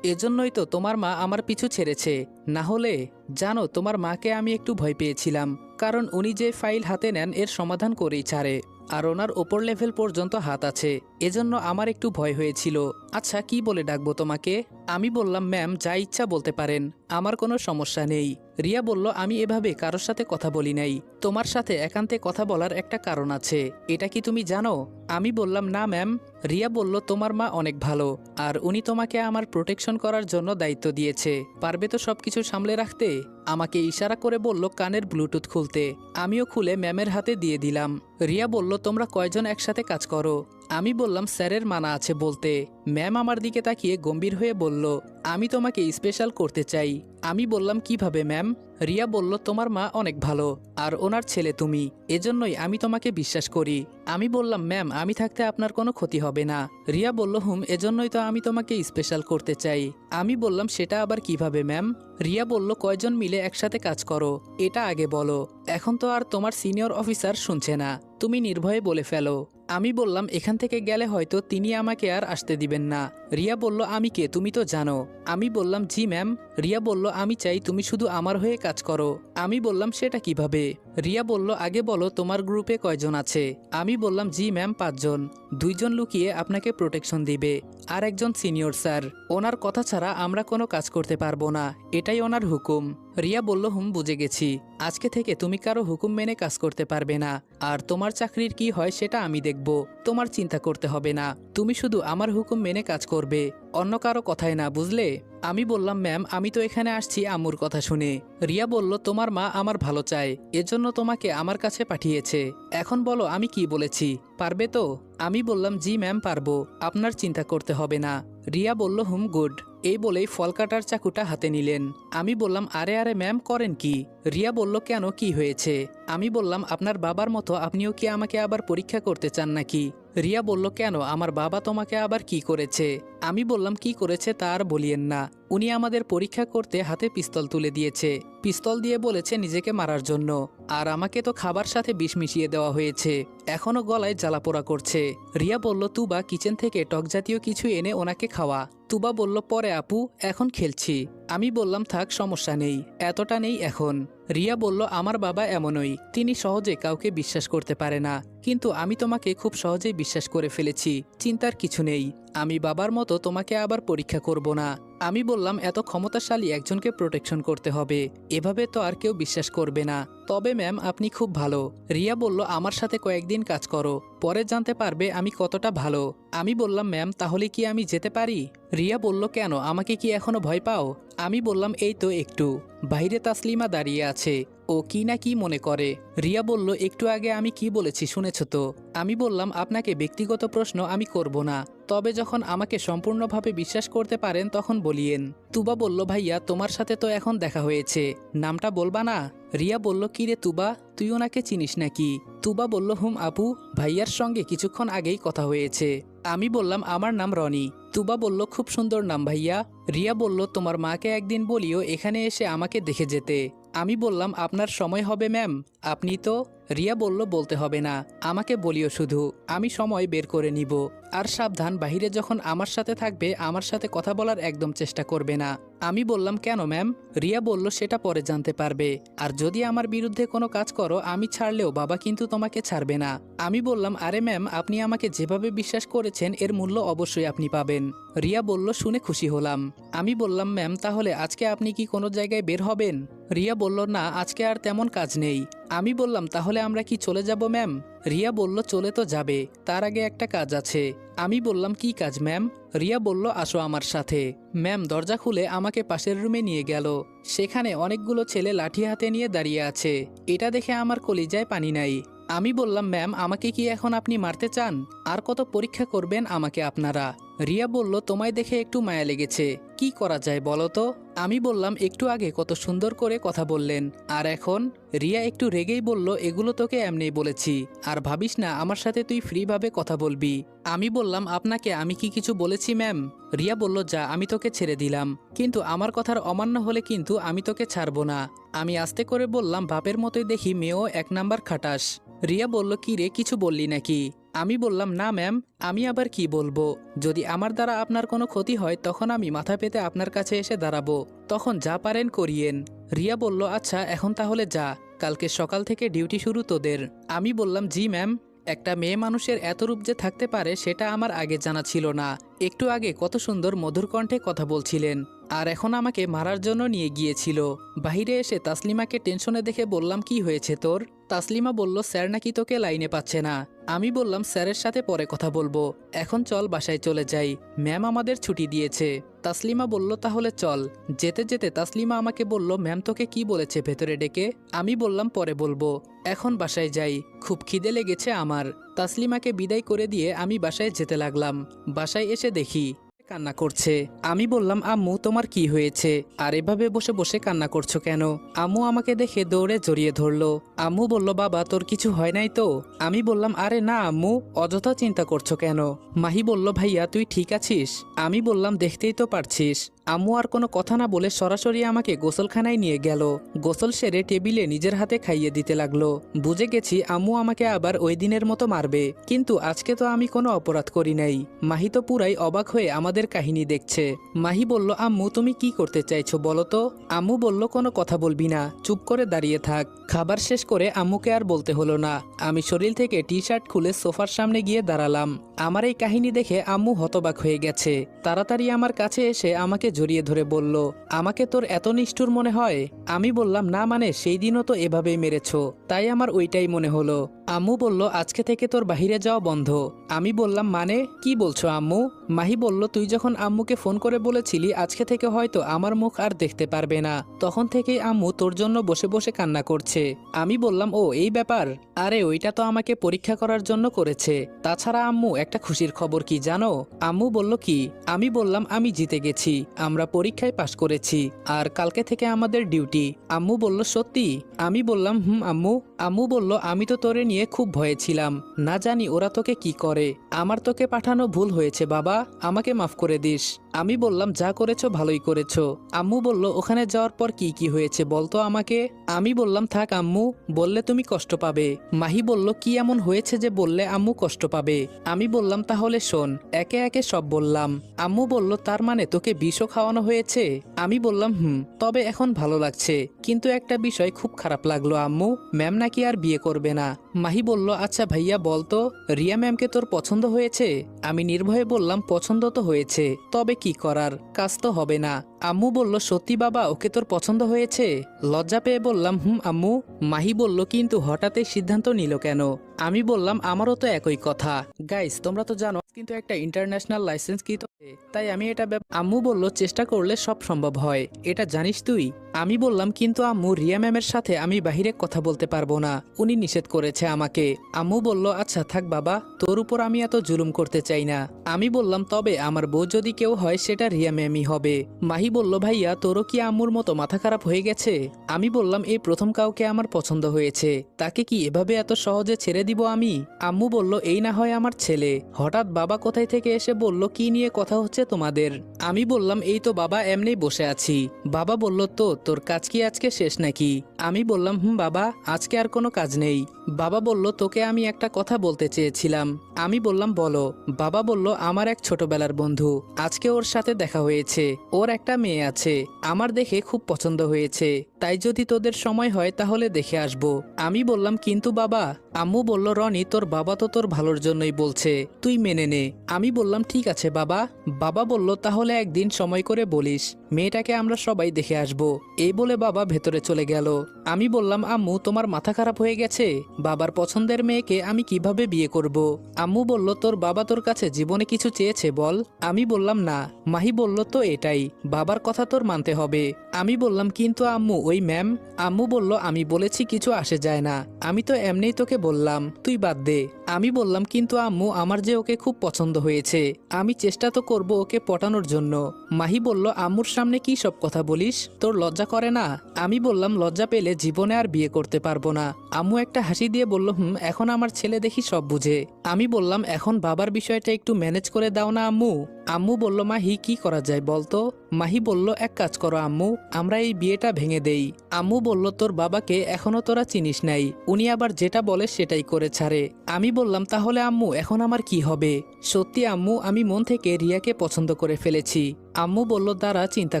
এজন্যই তো তোমার মা আমার পিছু ছেড়েছে, না হলে। জানো তোমার মাকে আমি একটু ভয় পেয়েছিলাম, কারণ উনি যে ফাইল হাতে নেন এর সমাধান করেই ছাড়ে, আর ওনার ওপর লেভেল পর্যন্ত হাত আছে। এজন্য আমার একটু ভয় হয়েছিল। আচ্ছা, কি বলে ডাকবো তোমাকে? আমি বললাম, ম্যাম যা ইচ্ছা বলতে পারেন, আমার কোনো সমস্যা নেই। রিয়া বলল, আমি এভাবে কারোর সাথে কথা বলি নাই, তোমার সাথে একান্তে কথা বলার একটা কারণ আছে, এটা কি তুমি জানো? আমি বললাম, না ম্যাম। রিয়া বলল, তোমার মা অনেক ভালো, আর উনি তোমাকে আমার প্রোটেকশন করার জন্য দায়িত্ব দিয়েছে, পারবে তো সবকিছু সামলে রাখতে? আমাকে ইশারা করে বলল কানের ব্লুটুথ খুলতে। আমিও খুলে ম্যামের হাতে দিয়ে দিলাম। রিয়া বলল, তোমরা কয়জন একসাথে কাজ করো? আমি বললাম, স্যারের মানা আছে বলতে। ম্যাম আমার দিকে তাকিয়ে গম্ভীর হয়ে বলল, আমি তোমাকে স্পেশাল করতে চাই। আমি বললাম, কিভাবে ম্যাম? রিয়া বলল, তোমার মা অনেক ভালো, আর ওনার ছেলে তুমি, এজন্যই আমি তোমাকে বিশ্বাস করি। আমি বললাম, ম্যাম আমি থাকতে আপনার কোনো ক্ষতি হবে না। রিয়া বলল, এজন্যই তো আমি তোমাকে স্পেশাল করতে চাই। আমি বললাম, সেটা আবার কিভাবে ম্যাম? রিয়া বলল, কয়জন মিলে একসাথে কাজ করো এটা আগে বলো। এখন তো আর তোমার সিনিয়র অফিসার শুনছে না, তুমি নির্ভয়ে বলে ফেলো। আমি বললাম, এখান থেকে গেলে হয়তো তিনি আমাকে আর আসতে দিবেন না। রিয়া বলল, আমি কে তুমি তো জানো। আমি বললাম, জি ম্যাম। রিয়া বলল, আমি চাই তুমি শুধু আমার হয়ে কাজ করো। আমি বললাম, সেটা কিভাবে? রিয়া বলল, আগে বলো তোমার গ্রুপে কয়জন আছে? আমি বললাম, জি ম্যাম 5 জন। 2 জন লুকিয়ে আপনাকে প্রোটেকশন দিবে, আর একজন সিনিয়র স্যার, ওনার কথা ছাড়া আমরা কোনো কাজ করতে পারবো না, এটাই ওনার হুকুম। রিয়া বলল, বুঝে গেছি, আজকে থেকে তুমি কারো হুকুম মেনে কাজ করতে পারবে না, আর তোমার চাকরির কি হয় সেটা আমি দেখব, তোমার চিন্তা করতে হবে না, তুমি শুধু আমার হুকুম মেনে কাজ করবে, অন্য কারো কথাই না, বুঝলে? আমি বললাম, ম্যাম আমি তো এখানে আসছি আম্মুর কথা শুনে। রিয়া বলল, তোমার মা আমার ভালো চায়, এজন্য তোমাকে আমার কাছে পাঠিয়েছে। এখন বলো আমি কি বলেছি, পারবে তো? আমি বললাম, জি ম্যাম পারবো, আপনার চিন্তা করতে হবে না। রিয়া বলল, গুড। এই বলেই ফল কাটার চাকুটা হাতে নিলেন। আমি বললাম, আরে আরে ম্যাম করেন কি? রিয়া বলল, কেন কি হয়েছে? আমি বললাম, আপনার বাবার মতো আপনিও কি আমাকে আবার পরীক্ষা করতে চান নাকি? রিয়া বলল, কেন আমার বাবা তোমাকে আবার কি করেছে? আমি বললাম, কি করেছে তা আর বলিয়েন না, উনি আমাদের পরীক্ষা করতে হাতে পিস্তল তুলে দিয়েছে, পিস্তল দিয়ে বলেছে নিজেকে মারার জন্য, আর আমাকে তো খাবার সাথে বিষ মিশিয়ে দেওয়া হয়েছে, এখনো গলায় জ্বালাপোড়া করছে। রিয়া বলল, তুবা কিচেন থেকে টক জাতীয় কিছু এনে ওনাকে খাওয়া। তুবা বলল, পরে আপু, এখন খেলছি। আমি বললাম, থাক সমস্যা নেই, এতটা নেই এখন। রিয়া বলল, আমার বাবা এমনই, তিনি সহজে কাউকে বিশ্বাস করতে পারে না, কিন্তু আমি তোমাকে খুব সহজেই বিশ্বাস করে ফেলেছি, চিন্তার কিছু নেই, আমি বাবার মতো তোমাকে আবার পরীক্ষা করব না। আমি বললাম, এত ক্ষমতাশালী একজনকে প্রোটেকশন করতে হবে, এভাবে তো আর কেউ বিশ্বাস করবে না, তবে ম্যাম আপনি খুব ভালো। রিয়া বলল, আমার সাথে কয়েকদিন কাজ করো, পরে জানতে পারবে আমি কতটা ভালো। আমি বললাম, ম্যাম তাহলে কি আমি যেতে পারি? রিয়া বলল, কেন, আমাকে কি এখনো ভয় পাও? আমি বললাম, এই তো একটু। বাইরে তাসলিমা দাঁড়িয়ে আছে, ও কি না কি মনে করে। রিয়া বলল, একটু আগে আমি কি বলেছি শুনেছ তো? আমি বললাম, আপনাকে ব্যক্তিগত প্রশ্ন আমি করব না, তবে যখন আমাকে সম্পূর্ণভাবে বিশ্বাস করতে পারেন তখন বলিয়েন। তুবা বলল, ভাইয়া তোমার সাথে তো এখন দেখা হয়েছে, নামটা বলবা না? রিয়া বলল, কি রে তুবা, তুই ওনাকে চিনিস নাকি? তুবা বলল, আপু, ভাইয়ার সঙ্গে কিছুক্ষণ আগেই কথা হয়েছে। আমি বললাম, আমার নাম রনি। তুবা বলল, খুব সুন্দর নাম ভাইয়া। রিয়া বলল, তোমার মাকে একদিন বলিও এখানে এসে আমাকে দেখে যেতে। আমি বললাম, আপনার সময় হবে ম্যাম, আপনি তো। রিয়া বলল, বলতে হবে না, আমাকে বলিও শুধু, আমি সময় বের করে নিব। আর সাবধান, বাহিরে যখন আমার সাথে থাকবে আমার সাথে কথা বলার একদম চেষ্টা করবে না। আমি বললাম, কেন ম্যাম? রিয়া বলল, সেটা পরে জানতে পারবে, আর যদি আমার বিরুদ্ধে কোনো কাজ করো আমি ছাড়লেও বাবা কিন্তু তোমাকে ছাড়বে না। আমি বললাম, আরে ম্যাম আপনি আমাকে যেভাবে বিশ্বাস করেছেন এর মূল্য অবশ্যই আপনি পাবেন। রিয়া বলল, শুনে খুশি হলাম। আমি বললাম, ম্যাম তাহলে আজকে আপনি কি কোনো জায়গায় বের হবেন? রিয়া বলল, না আজকে আর তেমন কাজ নেই। আমি বললাম, তাহলে আমরা কি চলে যাব ম্যাম? রিয়া বলল, চলে তো যাবে, তার আগে একটা কাজ আছে। আমি বললাম, কি কাজ ম্যাম? রিয়া বলল, আসো আমার সাথে। ম্যাম দরজা খুলে আমাকে পাশের রুমে নিয়ে গেল। সেখানে অনেকগুলো ছেলে লাঠি হাতে নিয়ে দাঁড়িয়ে আছে, এটা দেখে আমার কলিজায় পানি নাই। আমি বললাম, ম্যাম আমাকে কি এখন আপনি মারতে চান? আর কত পরীক্ষা করবেন আমাকে আপনারা? রিয়া বলল, তোমায় দেখে একটু মায়া লেগেছে, কি করা যায় বলো তো? আমি বললাম, একটু আগে কত সুন্দর করে কথা বললেন, আর এখন? রিয়া একটু রেগেই বলল, এগুলো তোকে এমনি বলেছি, আর ভাবিস না আমার সাথে তুই ফ্রিভাবে কথা বলবি। আমি বললাম, আপনাকে আমি কি কিছু বলেছি ম্যাম? রিয়া বলল, যা আমি তোকে ছেড়ে দিলাম, কিন্তু আমার কথার অমান্য হলে কিন্তু আমি তোকে ছাড়বো না। আমি আস্তে করে বললাম, বাপের মতোই দেখি মেয়েও 1 নাম্বার খাটাস। রিয়া বলল, কি রে কিছু বললি নাকি? আমি বললাম, না ম্যাম, আমি আবার কি বলবো? যদি আমার দ্বারা আপনার কোনো ক্ষতি হয় তখন আমি মাথা পেতে আপনার কাছে এসে দাঁড়াবো, তখন যা পারেন করিয়েন। রিয়া বলল, আচ্ছা এখন তাহলে যা, কালকে সকাল থেকে ডিউটি শুরু তোদের। আমি বললাম জি ম্যাম। একটা মেয়ে মানুষের এত রূপ যে থাকতে পারে সেটা আমার আগে জানা ছিল না। একটু আগে কত সুন্দর মধুর কণ্ঠে কথা বলছিলেন, আর এখন আমাকে মারার জন্য নিয়ে গিয়েছিল। বাইরে এসে তাসলিমাকে টেনশনে দেখে বললাম কি হয়েছে তোর? তাসলিমা বলল স্যার নাকি তোকে লাইনে পাচ্ছে না। আমি বললাম স্যারের সাথে পরে কথা বলবো, এখন চল বাসায় চলে যাই, ম্যাম আমাদের ছুটি দিয়েছে। তাসলিমা বলল তাহলে চল। যেতে যেতে তাসলিমা আমাকে বলল ম্যাম তোকে কি বলেছে ভেতরে ডেকে? আমি বললাম পরে বলবো, এখন বাসায় যাই, খুব খিদে লেগেছে আমার। তাসলিমাকে বিদায় করে দিয়ে আমি বাসায় যেতে লাগলাম। বাসায় এসে দেখি কান্না করছে। আমি বললাম আম্মু তোমার কি হয়েছে, আর এভাবে বসে বসে কান্না করছো কেন? আম্মু আমাকে দেখে দৌড়ে জড়িয়ে ধরলো। আম্মু বলল বাবা তোর কিছু হয় নাই তো? আমি বললাম আরে না আম্মু, অযথা চিন্তা করছো কেন? মাহি বলল ভাইয়া তুই ঠিক আছিস? আমি বললাম দেখতেই তো পারছিস। আম্মু আর কোনো কথা না বলে সরাসরি আমাকে গোসলখানায় নিয়ে গেল। গোসল সেরে টেবিলে নিজের হাতে খাইয়ে দিতে লাগলো। বুঝে গেছি আম্মু আমাকে আবার ওই দিনের মতো মারবে, কিন্তু আজকে তো আমি কোনো অপরাধ করি নাই। মাহি তো পুরাই অবাক হয়ে আমাদের কাহিনী দেখছে। মাহি বলল আম্মু তুমি কি করতে চাইছো বলো তো? আম্মু বলল কোনো কথা বলবি না, চুপ করে দাঁড়িয়ে থাক। খাবার শেষ করে আম্মুকে আর বলতে হলো না। আমি শরীর থেকে টি শার্ট খুলে সোফার সামনে গিয়ে দাঁড়ালাম। আমার এই কাহিনী দেখে আম্মু হতবাক হয়ে গেছে। তাড়াতাড়ি আমার কাছে এসে আমাকে জড়িয়ে ধরে বলল আমাকে তোর এত নিষ্ঠুর মনে হয়? আমি বললাম না মানে সেই দিনও তো এভাবেই মেরেছো, তাই আমার ওইটাই মনে হলো। আম্মু বলল আজকে থেকে তোর বাহিরে যাওয়া বন্ধ। আমি বললাম মানে কি বলছো আম্মু? মাহি বলল তুই যখন আম্মুকে ফোন করে বলেছিলি আজকে থেকে হয়তো আমার মুখ আর দেখতে পারবে না, তখন থেকেই আম্মু তোর জন্য বসে বসে কান্না করছে। আমি বললাম ও এই ব্যাপার? আরে ওইটা তো আমাকে পরীক্ষা করার জন্য করেছে। তাছাড়া আম্মু একটা খুশির খবর কি জানো? আম্মু বলল কি? আমি বললাম আমি জিতে গেছি, আমরা পরীক্ষায় পাশ করেছি, আর কালকে থেকে আমাদের ডিউটি। আম্মু বলল সত্যি? আমি বললাম হুম আম্মু। আম্মু বলল আমি তো তোরে নিয়ে খুব ভয়ে ছিলাম, না জানি ওরা তোকে কি করে। আমার তোকে পাঠানো ভুল হয়েছে বাবা, আমাকে মাফ করে দিস। আমি বললাম যা করেছো ভালোই করেছো। আম্মু বলল ওখানে যাওয়ার পর কি কি হয়েছে বলতো আমাকে। আমি বললাম থাক আম্মু, বললে তুমি কষ্ট পাবে। মাহি বলল কি এমন হয়েছে যে বললে আম্মু কষ্ট পাবে? আমি বললাম তাহলে শোন, একে একে সব বললাম। আম্মু বলল তার মানে তোকে বিষও খাওয়ানো হয়েছে? আমি বললাম হুম, তবে এখন ভালো লাগছে, কিন্তু একটা বিষয় খুব খারাপ লাগলো আম্মু, ম্যাম নাকি আর বিয়ে করবে না। মাহি বলল আচ্ছা ভাইয়া বলতো, রিয়া ম্যামকে তোর পছন্দ হয়েছে? আমি নির্ভয়ে বললাম পছন্দ তো হয়েছে, তবে কি করার, কাজ তো হবে না। আম্মু বলল সত্যি বাবা ওকে তোর পছন্দ হয়েছে? লজ্জা পেয়ে বললাম হুম আম্মু। মাহি বলল কিন্তু হঠাৎ এই সিদ্ধান্ত নিল কেন? আমি বললাম আমারও তো একই কথা। গাইস তোমরা তো জানো কিন্তু একটা ইন্টারন্যাশনাল লাইসেন্স কি তো, তাই আমি এটা আম্মু বলল চেষ্টা করলে সব সম্ভব হয়, এটা জানিস তুই? আমি বললাম কিন্তু আম্মু রিয়া ম্যামের সাথে আমি বাহিরে কথা বলতে পারবো না, উনি নিষেধ করেছে আমাকে। আম্মু বলল আচ্ছা থাক বাবা, তোর উপর আমি এত জুলুম করতে চাই না। আমি বললাম তবে আমার বউ যদি কেউ হয় সেটা রিয়া ম্যামই হবে। মাহি বলল ভাইয়া তোরও কি আম্মুর মতো মাথা খারাপ হয়ে গেছে? আমি বললাম এই প্রথম কাউকে আমার পছন্দ হয়েছে, তাকে কি এভাবে এত সহজে ছেড়ে দিব আমি? আম্মু বলল এই না হয় আমার ছেলে, হঠাৎ বাবা কোথায় থেকে এসে বলল কি নিয়ে কথা হচ্ছে তোমাদের? আমি বললাম এই তো বাবা এমনি বসে আছি। বাবা বলল তো তোর কাজ কি আজকে শেষ নাকি? আমি বললাম হুম বাবা, আজকে আর কোনো কাজ নেই। বাবা বলল তোকে আমি একটা কথা বলতে চেয়েছিলাম। আমি বললাম বলো। বাবা বলল আমার এক ছোটবেলার বন্ধু, আজকে ওর সাথে দেখা হয়েছে, ওর একটা মেয়ে আছে, আমার দেখে খুব পছন্দ হয়েছে, তাই যদি তোদের সময় হয় তাহলে দেখে আসবো। আমি বললাম কিন্তু বাবা। আম্মু বলল রনি তোর বাবা তো তোর ভালোর জন্যই বলছে, তুই মেনে নে। আমি বললাম ঠিক আছে বাবা। বাবা বলল তাহলে একদিন সময় করে বলিস, মেয়েটাকে আমরা সবাই দেখে আসবো। এই বলে বাবা ভেতরে চলে গেল। আমি বললাম আম্মু তোমার মাথা খারাপ হয়ে গেছে, বাবার পছন্দের মেয়েকে আমি কিভাবে বিয়ে করব? আম্মু বলল তোর বাবা তোর কাছে জীবনে কিছু চেয়েছে বল? আমি বললাম না। মাহি বলল তো এটাই, বাবার কথা তোর মানতে হবে। আমি বললাম কিন্তু আম্মু ওই ম্যাম। আম্মু বলল আমি বলেছি কিছু আসে যায় না, আমি তো এমনিই তোকে বললাম, তুই বাদ দে। আমি বললাম কিন্তু আম্মু আমার যে ওকে খুব পছন্দ হয়েছে, আমি চেষ্টা তো করব ওকে পটানোর জন্য। মাহি বলল আম্মুর সামনে কি সব কথা বলিস, তোর লজ্জা করে না? আমি বললাম লজ্জা পেলে জীবনে আর বিয়ে করতে পারবো না। আম্মু একটা হাসি দিয়ে বলল হুম এখন আমার ছেলে দেখি সব বুঝে। আমি বললাম এখন বাবার বিষয়টা একটু ম্যানেজ করে দাও না আম্মু। আম্মু বলল, মাহি কি করা যায় বলতো? মাহি বলল, এক কাজ করো আম্মু, আমরা এই বিয়েটা ভেঙে দেই। আম্মু বলল, তোর বাবাকে এখনো তোরা চিনিস নাই, উনি আবার যেটা বলে সেটাই করে ছাড়ে। আমি বললাম, তাহলে আম্মু এখন আমার কি হবে? সত্যি আম্মু, আমি মন থেকে রিয়াকে পছন্দ করে ফেলেছি। আম্মু বলল, দাঁড়া চিন্তা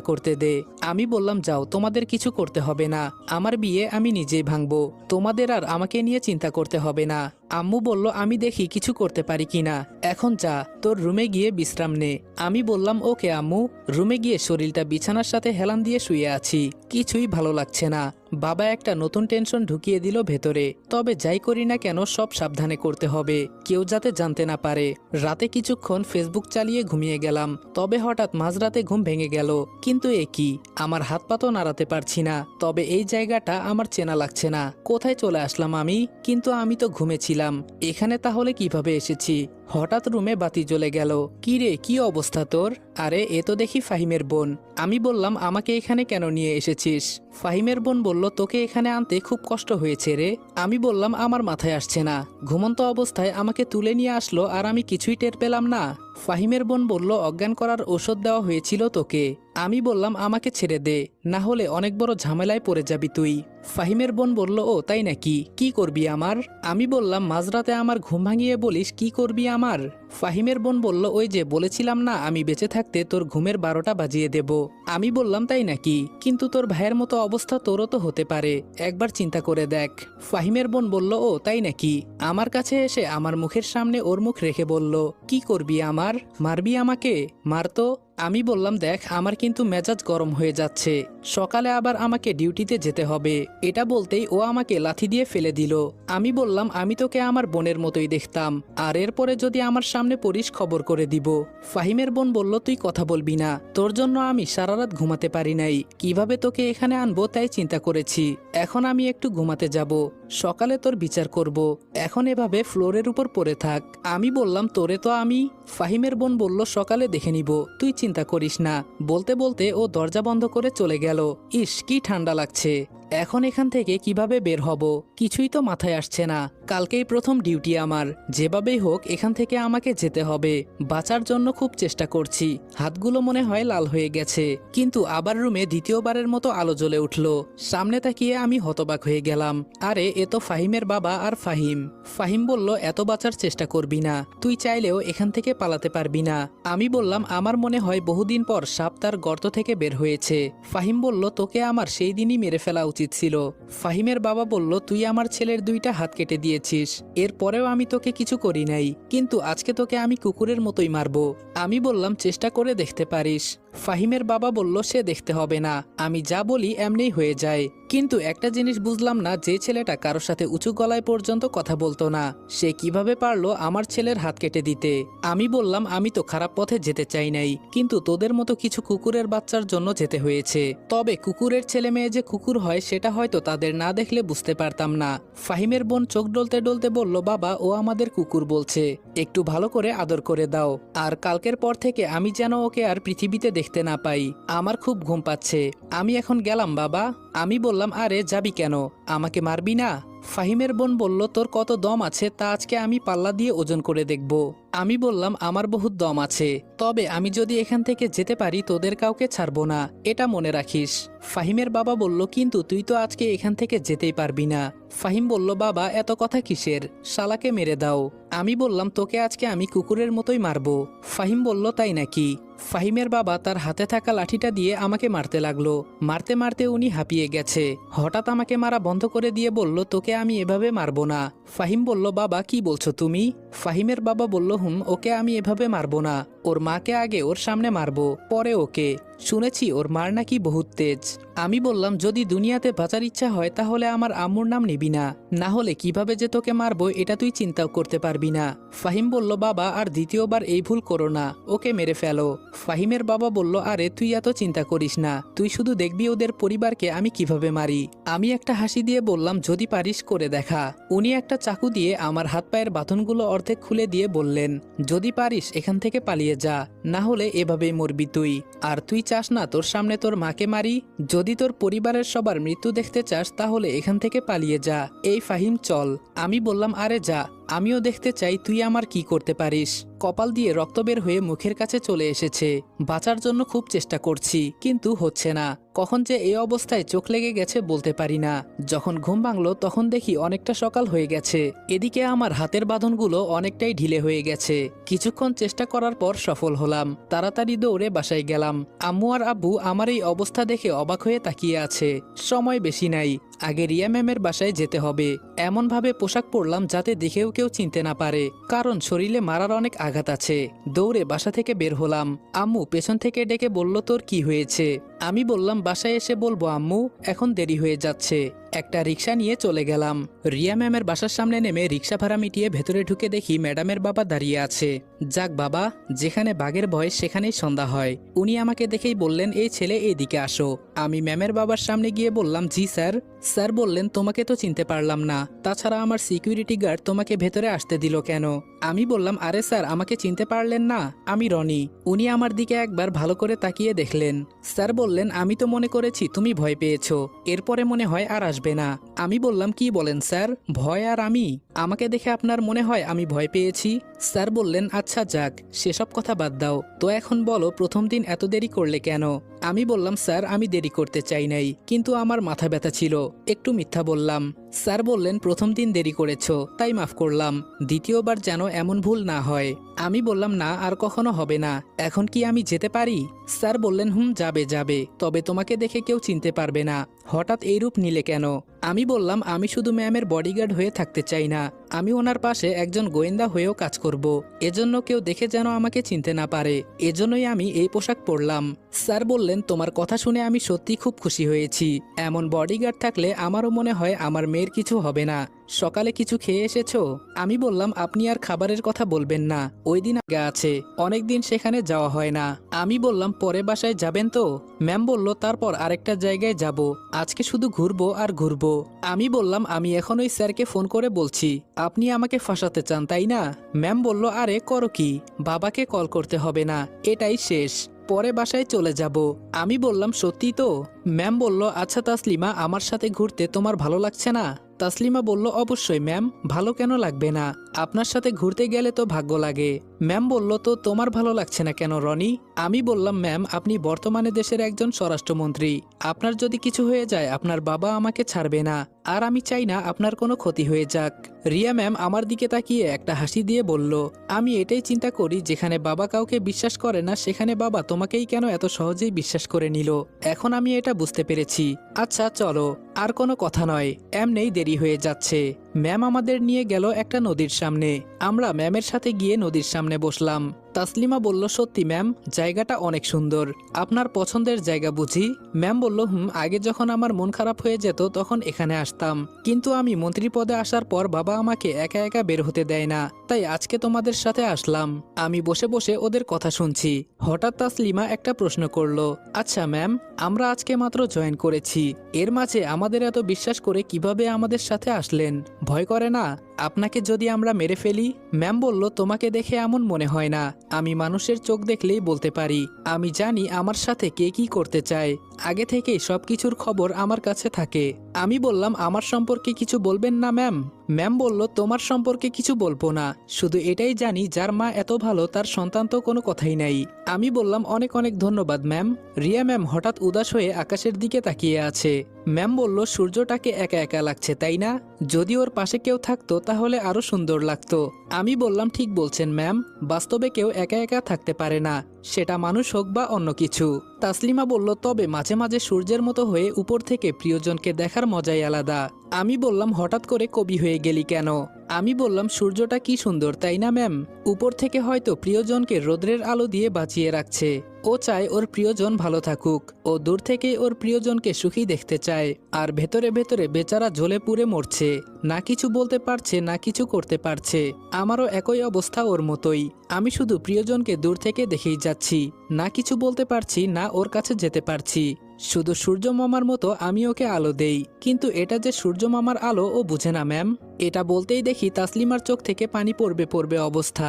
করতে দে। আমি বললাম, যাও, তোমাদের কিছু করতে হবে না, আমার বিয়ে আমি নিজেই ভাঙবো, তোমাদের আর আমাকে নিয়ে চিন্তা করতে হবে না। আম্মু বলল, আমি দেখি কিছু করতে পারি কিনা, এখন যা, তোর রুমে গিয়ে বিশ্রাম নে। আমি বললাম, ওকে আম্মু। রুমে গিয়ে শরীরটা বিছানার সাথে হেলান দিয়ে শুয়ে আছি, কিছুই ভালো লাগছে না। বাবা একটা নতুন টেনশন ঢুকিয়ে দিল ভেতরে। তবে যাই করি না কেন সব সাবধানে করতে হবে, কেউ যাতে জানতে না পারে। রাতে কিছুক্ষণ ফেসবুক চালিয়ে ঘুমিয়ে গেলাম, তবে হঠাৎ মাঝরাতে ঘুম ভেঙে গেল। কিন্তু এ কি, আমার হাত পা তো নাড়াতে পারছি না। তবে এই জায়গাটা আমার চেনা লাগছে না, কোথায় চলে আসলাম আমি? কিন্তু আমি তো ঘুমেছিলাম, এখানে তাহলে কিভাবে এসেছি? হঠাৎ রুমে বাতি জ্বলে গেল। কি রে, কি অবস্থা তোর? আরে, এ তো দেখি ফাহিমের বোন। আমি বললাম, আমাকে এখানে কেন নিয়ে এসেছিস? ফাহিমের বোন বলল, তোকে এখানে আনতে খুব কষ্ট হয়েছে রে। আমি বললাম, আমার মাথায় আসছে না, ঘুমন্ত অবস্থায় আমাকে তুলে নিয়ে আসলো আর আমি কিছুই টের পেলাম না। ফাহিমের বোন বলল, অজ্ঞান করার ওষুধ দেওয়া হয়েছিল তোকে। আমি বললাম, আমাকে ছেড়ে দে, না হলে অনেক বড় ঝামেলায় পড়ে যাবি তুই। ফাহিমের বোন বলল, ও তাই নাকি, কি করবি আমার? আমি বললাম, মাঝরাতে আমার ঘুম ভাঙিয়ে বলিস কি করবি আমার? ফাহিমের বোন বলল, ওই যে বলেছিলাম না, আমি বেঁচে থাকতে তোর ঘুমের 12টা বাজিয়ে দেব। আমি বললাম, তাই নাকি, কিন্তু তোর ভাইয়ের মতো অবস্থা তোরও তো হতে পারে, একবার চিন্তা করে দেখ। ফাহিমের বোন বলল, ও তাই নাকি? আমার কাছে এসে আমার মুখের সামনে ওর মুখ রেখে বলল, কি করবি আমার? মারবি আমাকে? মারতো। আমি বললাম, দেখ, আমার কিন্তু মেজাজ গরম হয়ে যাচ্ছে, সকালে আবার আমাকে ডিউটিতে যেতে হবে। এটা বলতেই ও আমাকে লাথি দিয়ে ফেলে দিল। আমি বললাম, আমি তোকে আমার বোনের মতোই দেখতাম, আর এরপরে যদি আমার সামনে পড়িস খবর করে দিব। ফাহিমের বোন বলল, তুই কথা বলবি না, তোর জন্য আমি সারা রাত ঘুমাতে পারি নাই, কিভাবে তোকে এখানে আনবো তাই চিন্তা করেছি। এখন আমি একটু ঘুমাতে যাব, সকালে তোর বিচার করব, এখন এভাবে ফ্লোরের উপর পড়ে থাক। আমি বললাম, তোরে তো আমি। ফাহিমের বোন বলল, সকালে দেখে নিব, তুই চিন্তা করিস না। বলতে বলতে ও দরজা বন্ধ করে চলে গেল। ইস, কি ঠান্ডা লাগছে, এখন এখান থেকে কিভাবে বের হব কিছুই তো মাথায় আসছে না। কালকেই প্রথম ডিউটি আমার, যেভাবেই হোক এখান থেকে আমাকে যেতে হবে। বাঁচার জন্য খুব চেষ্টা করছি, হাতগুলো মনে হয় লাল হয়ে গেছে। কিন্তু আবার রুমে দ্বিতীয়বারের মতো আলো জ্বলে উঠল। সামনে তাকিয়ে আমি হতবাক হয়ে গেলাম। আরে, এ তো ফাহিমের বাবা আর ফাহিম। ফাহিম বলল, এত বাঁচার চেষ্টা করবি না, তুই চাইলেও এখান থেকে পালাতে পারবি না। আমি বললাম, আমার মনে হয় বহুদিন পর সাপ তার গর্ত থেকে বের হয়েছে। ফাহিম বলল, তোকে আমার সেই দিনই মেরে ফেলা উচিত ছিল। ফাহিমের বাবা বলল, তুই আমার ছেলের 2টা হাত কেটে দিয়েছিস, এরপরেও আমি তোকে কিছু করি নাই, কিন্তু আজকে তোকে আমি কুকুরের মতোই মারবো। আমি বললাম, চেষ্টা করে দেখতে পারিস। ফাহিমের বাবা বলল, সে দেখতে হবে না, আমি যা বলি এমনিই হয়ে যায়। কিন্তু একটা জিনিস বুঝলাম না, যে ছেলেটা কারোর সাথে উঁচু গলায় পর্যন্ত কথা বলতো না, সে কিভাবে পারলো আমার ছেলের হাত কেটে দিতে? আমি বললাম, আমি তো খারাপ পথে যেতে চাই নাই, কিন্তু তোদের মতো কিছু কুকুরের বাচ্চার জন্য যেতে হয়েছে। তবে কুকুরের ছেলে মেয়ে যে কুকুর হয় সেটা হয়তো তাদের না দেখলে বুঝতে পারতাম না। ফাহিমের বোন চোখ ডলতে ডলতে বলল, বাবা, ও আমাদের কুকুর বলছে, একটু ভালো করে আদর করে দাও, আর কালকের পর থেকে আমি যেন ওকে আর পৃথিবীতে দেখতে না পাই। আমার খুব ঘুম পাচ্ছে, আমি এখন গেলাম বাবা। আমি বললাম, আরে যাবি কেন, আমাকে মারবি না? ফাহিমের বোন বলল, তোর কত দম আছে তা আজকে আমি পাল্লা দিয়ে ওজন করে দেখব। আমি বললাম, আমার বহুত দম আছে, তবে আমি যদি এখান থেকে যেতে পারি তোদের কাউকে ছাড়বো না, এটা মনে রাখিস। ফাহিমের বাবা বলল, কিন্তু তুই তো আজকে এখান থেকে যেতেই পারবি না। ফাহিম বলল, বাবা, এত কথা কিসের, শালাকে মেরে দাও। আমি বললাম, তোকে আজকে আমি কুকুরের মতোই মারবো। ফাহিম বলল, তাই নাকি? ফাহিমের বাবা তার হাতে থাকা লাঠিটা দিয়ে আমাকে মারতে লাগলো। মারতে মারতে উনি হাঁপিয়ে গেছে। হঠাৎ আমাকে মারা বন্ধ করে দিয়ে বলল, তোকে আমি এভাবে মারবো না। ফাহিম বলল, বাবা, কি বলছো তুমি? ফাহিমের বাবা বলল, ওকে আমি এভাবে মারবো না, ওর মাকে আগে ওর সামনে মারবো, পরে ওকে। শুনেছি ওর মার নাকি বহুত তেজ। আমি বললাম, যদি দুনিয়াতে বাঁচার ইচ্ছা হয় তাহলে আমার আম্মুর নাম নিবি না, না হলে কিভাবে যে তোকে মারবো এটা তুই চিন্তাও করতে পারবি না। ফাহিম বলল, বাবা, আর দ্বিতীয়বার এই ভুল করো না, ওকে মেরে ফেলো। ফাহিমের বাবা বলল, আরে তুই এত চিন্তা করিস না, তুই শুধু দেখবি ওদের পরিবারকে আমি কিভাবে মারি। আমি একটা হাসি দিয়ে বললাম, যদি পারিস করে দেখা। উনি একটা চাকু দিয়ে আমার হাত পায়ের বাঁধনগুলো অর্ধেক খুলে দিয়ে বললেন, যদি পারিস এখান থেকে পালিয়ে যা, না হলে এভাবেই মরবি তুই। আর তুই চাস না তোর সামনে তোর মাকে মারি? যদি তোর পরিবারের সবার মৃত্যু দেখতে চাস তাহলে এখান থেকে পালিয়ে যা। এই ফাহিম, চল। আমি বললাম, আরে যা, আমিও দেখতে চাই তুই আমার কি করতে পারিস। কপাল দিয়ে রক্ত বের হয়ে মুখের কাছে চলে এসেছে। বাঁচার জন্য খুব চেষ্টা করছি, কিন্তু হচ্ছে না। কখন যে এই অবস্থায় চোখ লেগে গেছে বলতে পারি না। যখন ঘুম ভাঙলো তখন দেখি অনেকটা সকাল হয়ে গেছে। এদিকে আমার হাতের বাঁধনগুলো অনেকটাই ঢিলে হয়ে গেছে। কিছুক্ষণ চেষ্টা করার পর সফল হলাম। তাড়াতাড়ি দৌড়ে বাসায় গেলাম। আম্মু আর আব্বু আমার এই অবস্থা দেখে অবাক হয়ে তাকিয়ে আছে। সময় বেশি নাই, আগে রিয়া ম্যামের বাসায় যেতে হবে। এমনভাবে পোশাক পরলাম যাতে দেখেও কেউ চিনতে না পারে, কারণ শরীরে মারার অনেক আঘাত আছে। দৌড়ে বাসা থেকে বের হলাম। আম্মু পেছন থেকে ডেকে বলল, তোর কি হয়েছে? আমি বললাম, বাসায় এসে বলবো আম্মু, এখন দেরি হয়ে যাচ্ছে। একটা রিক্সা নিয়ে চলে গেলাম। রিয়া ম্যামের বাসার সামনে নেমে রিক্সা ভাড়া মিটিয়ে ভেতরে ঢুকে দেখি ম্যাডামের বাবা দাঁড়িয়ে আছে। যাক বাবা, যেখানে বাঘের ভয় সেখানেই সন্ধ্যা হয়। উনি আমাকে দেখেই বললেন, এই ছেলে এইদিকে আসো। আমি ম্যামের বাবার সামনে গিয়ে বললাম, জি স্যার। স্যার বললেন, তোমাকে তো চিনতে পারলাম না, তাছাড়া আমার সিকিউরিটি গার্ড তোমাকে ভেতরে আসতে দিল কেন? আমি বললাম, আরে স্যার, আমাকে চিনতে পারলেন না, আমি রনি। উনি আমার দিকে একবার ভালো করে তাকিয়ে দেখলেন। স্যার বললেন, আমি তো মনে করেছি তুমি ভয় পেয়েছো, এরপরে মনে হয় আর আসবে না। আমি বললাম, কি বলেন স্যার, ভয় আর আমি? আমাকে দেখে আপনার মনে হয় আমি ভয় পেয়েছি? স্যার বললেন, আচ্ছা যাক, সেসব কথা বাদ দাও তো, এখন বলো প্রথম দিন এত দেরি করলে কেন? আমি বললাম, স্যার আমি দেরি করতে চাই নাই, কিন্তু আমার মাথা ব্যথা ছিল, একটু মিথ্যা বললাম। স্যার বললেন, প্রথম দিন দেরি করেছো তাই মাফ করলাম, দ্বিতীয়বার যেন এমন ভুল না হয়। আমি বললাম, না আর কখনো হবে না। এখন কি আমি যেতে পারি? স্যার বললেন, যাবে যাবে, তবে তোমাকে দেখে কেউ চিনতে পারবে না। হঠাৎ এই রূপ নিলে কেন? আমি বললাম, আমি শুধু ম্যামের বডিগার্ড হয়ে থাকতে চাই না, আমি ওনার পাশে একজন গোয়েন্দা হয়েও কাজ করব। এজন্য কেউ দেখে যেন আমাকে চিনতে না পারে, এজন্যই আমি এই পোশাক পরলাম। স্যার বললেন, তোমার কথা শুনে আমি সত্যি খুব খুশি হয়েছি। এমন বডিগার্ড থাকলে আমারও মনে হয় আমার মেয়ের কিছু হবে না। সকালে কিছু খেয়ে এসেছো? আমি বললাম, আপনি আর খাবারের কথা বলবেন না, ওই দিন আগে আছে, অনেকদিন সেখানে যাওয়া হয় না। আমি বললাম, পরে বাসায় যাবেন তো? ম্যাম বলল, তারপর আরেকটা জায়গায় যাব, আজকে শুধু ঘুরবো আর ঘুরবো। আমি বললাম, আমি এখন ওই স্যারকে ফোন করে বলছি, আপনি আমাকে ফাঁসাতে চান তাই না? ম্যাম বলল, আরে করো কি, বাবাকে কল করতে হবে না, এটাই শেষ, পরে বাসায় চলে যাব। আমি বললাম, সত্যি তো? ম্যাম বলল, আচ্ছা তাসলিমা, আমার সাথে ঘুরতে তোমার ভালো লাগছে না? তাসলিমা বলল, অবশ্যই ম্যাম, ভালো কেন লাগবে না, আপনার সাথে ঘুরতে গেলে তো ভাগ্য লাগে। ম্যাম বলল, তো তোমার ভালো লাগছে না কেন রনি? আমি বললাম, ম্যাম আপনি বর্তমানে দেশের একজন স্বরাষ্ট্রমন্ত্রী, আপনার যদি কিছু হয়ে যায় আপনার বাবা আমাকে ছাড়বে না, আর আমি চাই না আপনার কোনো ক্ষতি হয়ে যাক। রিয়া ম্যাম আমার দিকে তাকিয়ে একটা হাসি দিয়ে বলল, আমি এটাই চিন্তা করি, যেখানে বাবা কাউকে বিশ্বাস করে না সেখানে বাবা তোমাকেই কেন এত সহজেই বিশ্বাস করে নিল। এখন আমি এটা বুঝতে পেরেছি। আচ্ছা চলো, আর কোনো কথা নয়, এমনেই দেরি হয়ে যাচ্ছে। ম্যাম আমাদের নিয়ে গেল একটা নদীর সামনে। আমরা ম্যামের সাথে গিয়ে নদীর সামনে বসলাম। তাসলিমা বলল, সত্যি ম্যাম, জায়গাটা অনেক সুন্দর, আপনার পছন্দের জায়গা বুঝি? ম্যাম বলল, আগে যখন আমার মন খারাপ হয়ে যেত তখন এখানে আসতাম, কিন্তু আমি মন্ত্রী পদে আসার পর বাবা আমাকে একা একা বের হতে দেয় না, তাই আজকে তোমাদের সাথে আসলাম। আমি বসে বসে ওদের কথা শুনছি। হঠাৎ তাসলিমা একটা প্রশ্ন করলো, আচ্ছা ম্যাম, আমরা আজকে মাত্র জয়েন করেছি, এর মাঝে আমাদের এত বিশ্বাস করে কিভাবে আমাদের সাথে আসলেন? ভয় করে না আপনাকে যদি আমরা মেরে ফেলি? ম্যাম বলল, তোমাকে দেখে এমন মনে হয় না, আমি মানুষের চোখ দেখলেই বলতে পারি, আমি জানি আমার সাথে কে কি করতে চায়, আগে থেকেই সবকিছুর খবর আমার কাছে থাকে। আমি বললাম, আমার সম্পর্কে কিছু বলবেন না ম্যাম? ম্যাম বলল, তোমার সম্পর্কে কিছু বলবো না, শুধু এটাই জানি যার মা এত ভালো তার সন্তান তো কোনো কথাই নাই। আমি বললাম, অনেক অনেক ধন্যবাদ ম্যাম। রিয়া ম্যাম হঠাৎ উদাস হয়ে আকাশের দিকে তাকিয়ে আছে। ম্যাম বলল, সূর্যটাকে একা একা লাগছে তাই না? যদি ওর পাশে কেউ থাকতো তাহলে আরো সুন্দর লাগতো। আমি বললাম, ঠিক বলছেন ম্যাম, বাস্তবে কেউ একা একা থাকতে পারে না, সেটা মানুষ হোক বা অন্য কিছু। তাসলিমা বলল, তবে মাঝে মাঝে সূর্যের মতো হয়ে উপর থেকে প্রিয়জনকে দেখার মজাই আলাদা। আমি বললাম, হঠাৎ করে কবি হয়ে গেলি কেন? আমি বললাম, সূর্যটা কি সুন্দর তাই না ম্যাম? উপর থেকে হয়তো প্রিয়জনকে রোদ্রের আলো দিয়ে বাঁচিয়ে রাখছে, ও চায় ওর প্রিয়জন ভালো থাকুক, ও দূর থেকে ওর প্রিয়জনকে সুখী দেখতে চায়, আর ভেতরে ভেতরে বেচারা জ্বলে পুড়ে মরছে, না কিছু বলতে পারছে না কিছু করতে পারছে। আমারও একই অবস্থা ওর মতোই, আমি শুধু প্রিয়জনকে দূর থেকে দেখেই যাচ্ছি, না কিছু বলতে পারছি না ওর কাছে যেতে পারছি। শুধু সূর্য মামার মতো আমি ওকে আলো দেই, কিন্তু এটা যে সূর্য মামার আলো ও বুঝে না ম্যাম। এটা বলতেই দেখি তাসলিমার চোখ থেকে পানি পড়বে পড়বে অবস্থা।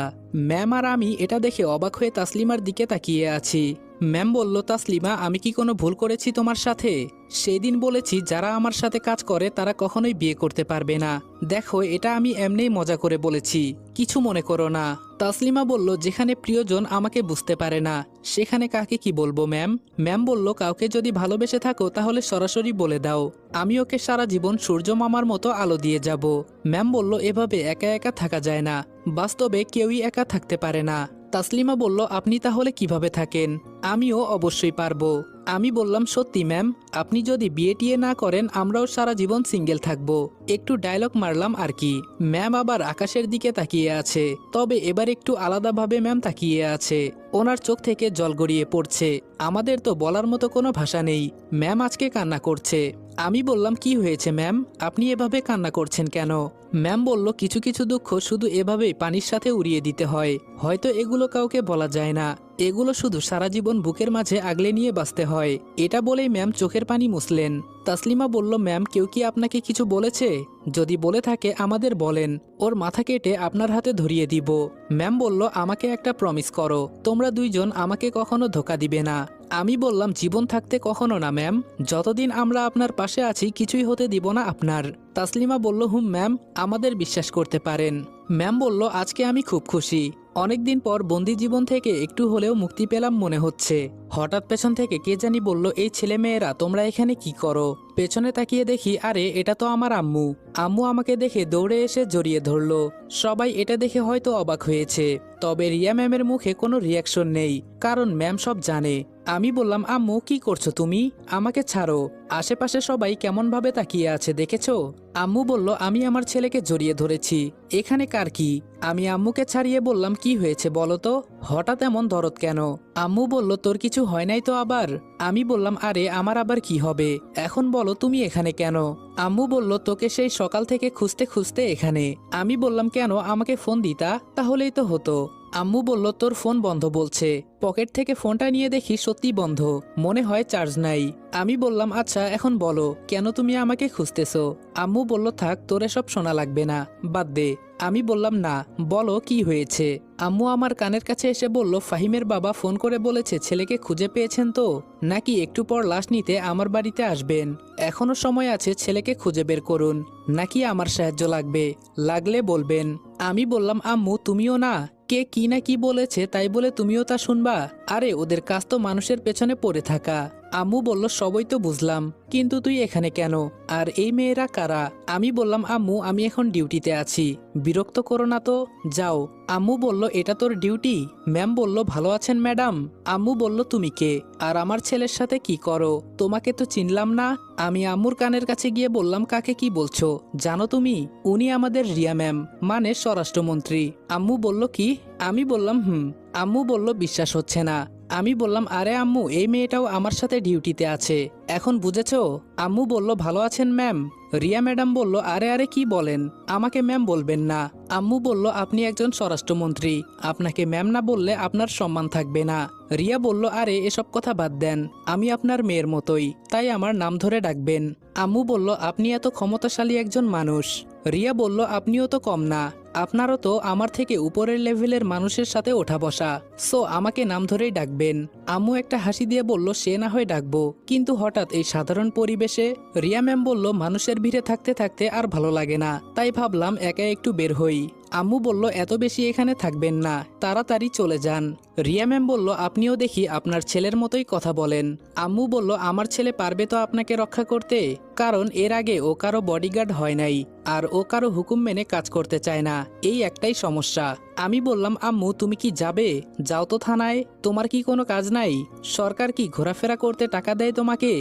ম্যাম আর আমি এটা দেখে অবাক হয়ে তাসলিমার দিকে তাকিয়ে আছি। ম্যাম বলল, তাসলিমা আমি কি কোনো ভুল করেছি তোমার সাথে? সেই দিন বলেছি যারা আমার সাথে কাজ করে তারা কখনোই বিয়ে করতে পারবে না। দেখো এটা আমি এমনিই মজা করে বলেছি, কিছু মনে করো না। তাসলিমা বলল, যেখানে প্রিয়জন আমাকে বুঝতে পারে না সেখানে কাকে কি বলবো ম্যাম? ম্যাম বলল, কাউকে যদি ভালোবেসে থাকো তাহলে সরাসরি বলে দাও, আমি ওকে সারা জীবন সূর্য মামার মতো আলো দিয়ে যাব। ম্যাম বলল, এভাবে একা একা থাকা যায় না, বাস্তবে কেউই একা থাকতে পারে না। তাসলিমা বলল, আপনি তাহলে কিভাবে থাকেন? আমিও অবশ্যই পারবো। আমি বললাম, সত্যি ম্যাম, আপনি যদি বিয়ে টিয়ে না করেন আমরাও সারা জীবন সিঙ্গেল থাকবো। একটু ডায়লগ মারলাম আর কি। ম্যাম আবার আকাশের দিকে তাকিয়ে আছে, তবে এবার একটু আলাদাভাবে ম্যাম তাকিয়ে আছে। ওনার চোখ থেকে জল গড়িয়ে পড়ছে। আমাদের তো বলার মতো কোনো ভাষা নেই। ম্যাম আজকে কান্না করছে। আমি বললাম, কি হয়েছে ম্যাম, আপনি এভাবে কান্না করছেন কেন? ম্যাম বলল, কিছু কিছু দুঃখ শুধু এভাবেই পানির সাথে উড়িয়ে দিতে হয়, হয়তো এগুলো কাউকে বলা যায় না, এগুলো শুধু সারা জীবন বুকের মাঝে আগলে নিয়ে বাঁচতে হয়। এটা বলেই ম্যাম চোখের পানি মুছলেন। তাসলিমা বলল, ম্যাম কেউ কি আপনাকে কিছু বলেছে? যদি বলে থাকে আমাদের বলেন, ওর মাথা কেটে আপনার হাতে ধরিয়ে দিব। ম্যাম বলল, আমাকে একটা প্রমিস করো, তোমরা দুইজন আমাকে কখনো ধোকা দিবে না। আমি বললাম, জীবন থাকতে কখনো না ম্যাম, যতদিন আমরা আপনার পাশে আছি কিছুই হতে দিব না আপনার। তাসলিমা বলল, হুম ম্যাম, আমাদের বিশ্বাস করতে পারেন। ম্যাম বলল, আজকে আমি খুব খুশি, অনেকদিন পর বন্দি জীবন থেকে একটু হলেও মুক্তি পেলাম মনে হচ্ছে। হঠাৎ পেছন থেকে কে জানি বলল, এই ছেলে মেয়েরা তোমরা এখানে কি করো? পেছনে তাকিয়ে দেখি, আরে এটা তো আমার আম্মু। আম্মু আমাকে দেখে দৌড়ে এসে জড়িয়ে ধরলো। সবাই এটা দেখে হয়তো অবাক হয়েছে, তবে রিয়া ম্যামের মুখে কোনো রিয়াকশন নেই, কারণ ম্যাম সব জানে। আমি বললাম, আম্মু কি করছো তুমি? আমাকে ছাড়ো। আশেপাশে সবাই কেমন ভাবে তাকিয়ে আছে দেখেছো? আম্মু বলল, আমি আমার ছেলেকে জড়িয়ে ধরেছি, এখানে কার কি? আমি আম্মুকে ছাড়িয়ে বললাম, কি হয়েছে বলো তো, হঠাৎ এমন দরদ কেন? আম্মু বলল, তোর কিছু হয় নাই তো আবার? আমি বললাম, আরে আমার আবার কি হবে, এখন বলো তুমি এখানে কেন? আম্মু বলল, তোকে সেই সকাল থেকে খুঁজতে খুঁজতে এখানে। আমি বললাম, কেন, আমাকে ফোন দিতা তাহলেই তো হতো। আম্মু বলল, তোর ফোন বন্ধ বলছে। পকেট থেকে ফোনটা নিয়ে দেখি সত্যি বন্ধ, মনে হয় চার্জ নাই। আমি বললাম, আচ্ছা এখন বলো কেন তুমি আমাকে খুঁজতেছো? আম্মু বলল, থাক তোর এসব শোনা লাগবে না, বাদ দে। আমি বললাম, না বলো কি হয়েছে? আম্মু আমার কানের কাছে এসে বলল, ফাহিমের বাবা ফোন করে বলেছে ছেলেকে খুঁজে পেয়েছেন তো, নাকি একটু পর লাশ নিতে আমার বাড়িতে আসবেন। এখনো সময় আছে, ছেলেকে খুঁজে বের করুন, নাকি আমার সাহায্য লাগবে? লাগলে বলবেন। আমি বললাম, আম্মু তুমিও না, কে কি না কি বলেছে তাই বলে তুমিও তা শুনবা? আরে ওদের কাজ তো মানুষের পেছনে পড়ে থাকা। আম্মু বলল, সবই তো বুঝলাম, কিন্তু তুই এখানে কেন, আর এই মেয়েরা কারা? আমি বললাম, আম্মু আমি এখন ডিউটিতে আছি, বিরক্ত করো না তো, যাও। আম্মু বলল, এটা তোর ডিউটি? ম্যাম বলল, ভালো আছেন ম্যাডাম? আম্মু বলল, তুমি কে, আর আমার ছেলের সাথে কি করো? তোমাকে তো চিনলাম না। আমি আম্মুর কানের কাছে গিয়ে বললাম, কাকে কি বলছো জানো তুমি? উনি আমাদের রিয়া ম্যাম, মানে স্বরাষ্ট্রমন্ত্রী। আম্মু বলল, কি? আমি বললাম, হুম। আম্মু বলল, বিশ্বাস হচ্ছে না। আমি বললাম, আরে আম্মু এই মেয়েটাও আমার সাথে ডিউটিতে আছে, এখন বুঝেছো? আম্মু বলল, ভালো আছেন ম্যাম? রিয়া ম্যাডাম বলল, আরে আরে কি বলেন, আমাকে ম্যাম বলবেন না। আম্মু বলল, আপনি একজন স্বরাষ্ট্রমন্ত্রী, আপনাকে ম্যাম না বললে আপনার সম্মান থাকবে না। রিয়া বলল, আরে এসব কথা বাদ দেন, আমি আপনার মেয়ের মতোই, তাই আমার নাম ধরে ডাকবেন। আম্মু বলল, আপনি এত ক্ষমতাশালী একজন মানুষ। রিয়া বলল, আপনিও তো কম না, আপনারও তো আমার থেকে উপরের লেভেলের মানুষের সাথে ওঠা বসা, সো আমাকে নাম ধরেই ডাকবেন। আম্মু একটা হাসি দিয়ে বলল, সে না হয় ডাকবো, কিন্তু হঠাৎ এই সাধারণ পরিবেশে? রিয়া ম্যাম বলল, মানুষের ভিড়ে থাকতে থাকতে আর ভালো লাগে না, তাই ভাবলাম একা একটু বের হই। আম্মু বলল, এত বেশি এখানে থাকবেন না, তাড়াতাড়ি চলে যান। রিয়া ম্যাম বলল, আপনিও দেখি আপনার ছেলের মতোই কথা বলেন। আম্মু বলল, আমার ছেলে পারবে তো আপনাকে রক্ষা করতে, কারণ এর আগে ও কারো বডিগার্ড হয় নাই, আর ও কারো হুকুম মেনে কাজ করতে চায় না, এই একটাই সমস্যা। আমি বললাম, আম্মু তুমি কি যাবে? যাও তো থানায়, তোমার কি কোনো কাজ নাই? সরকার কি ঘোরাফেরা করতে টাকা দেয় তোমাকে?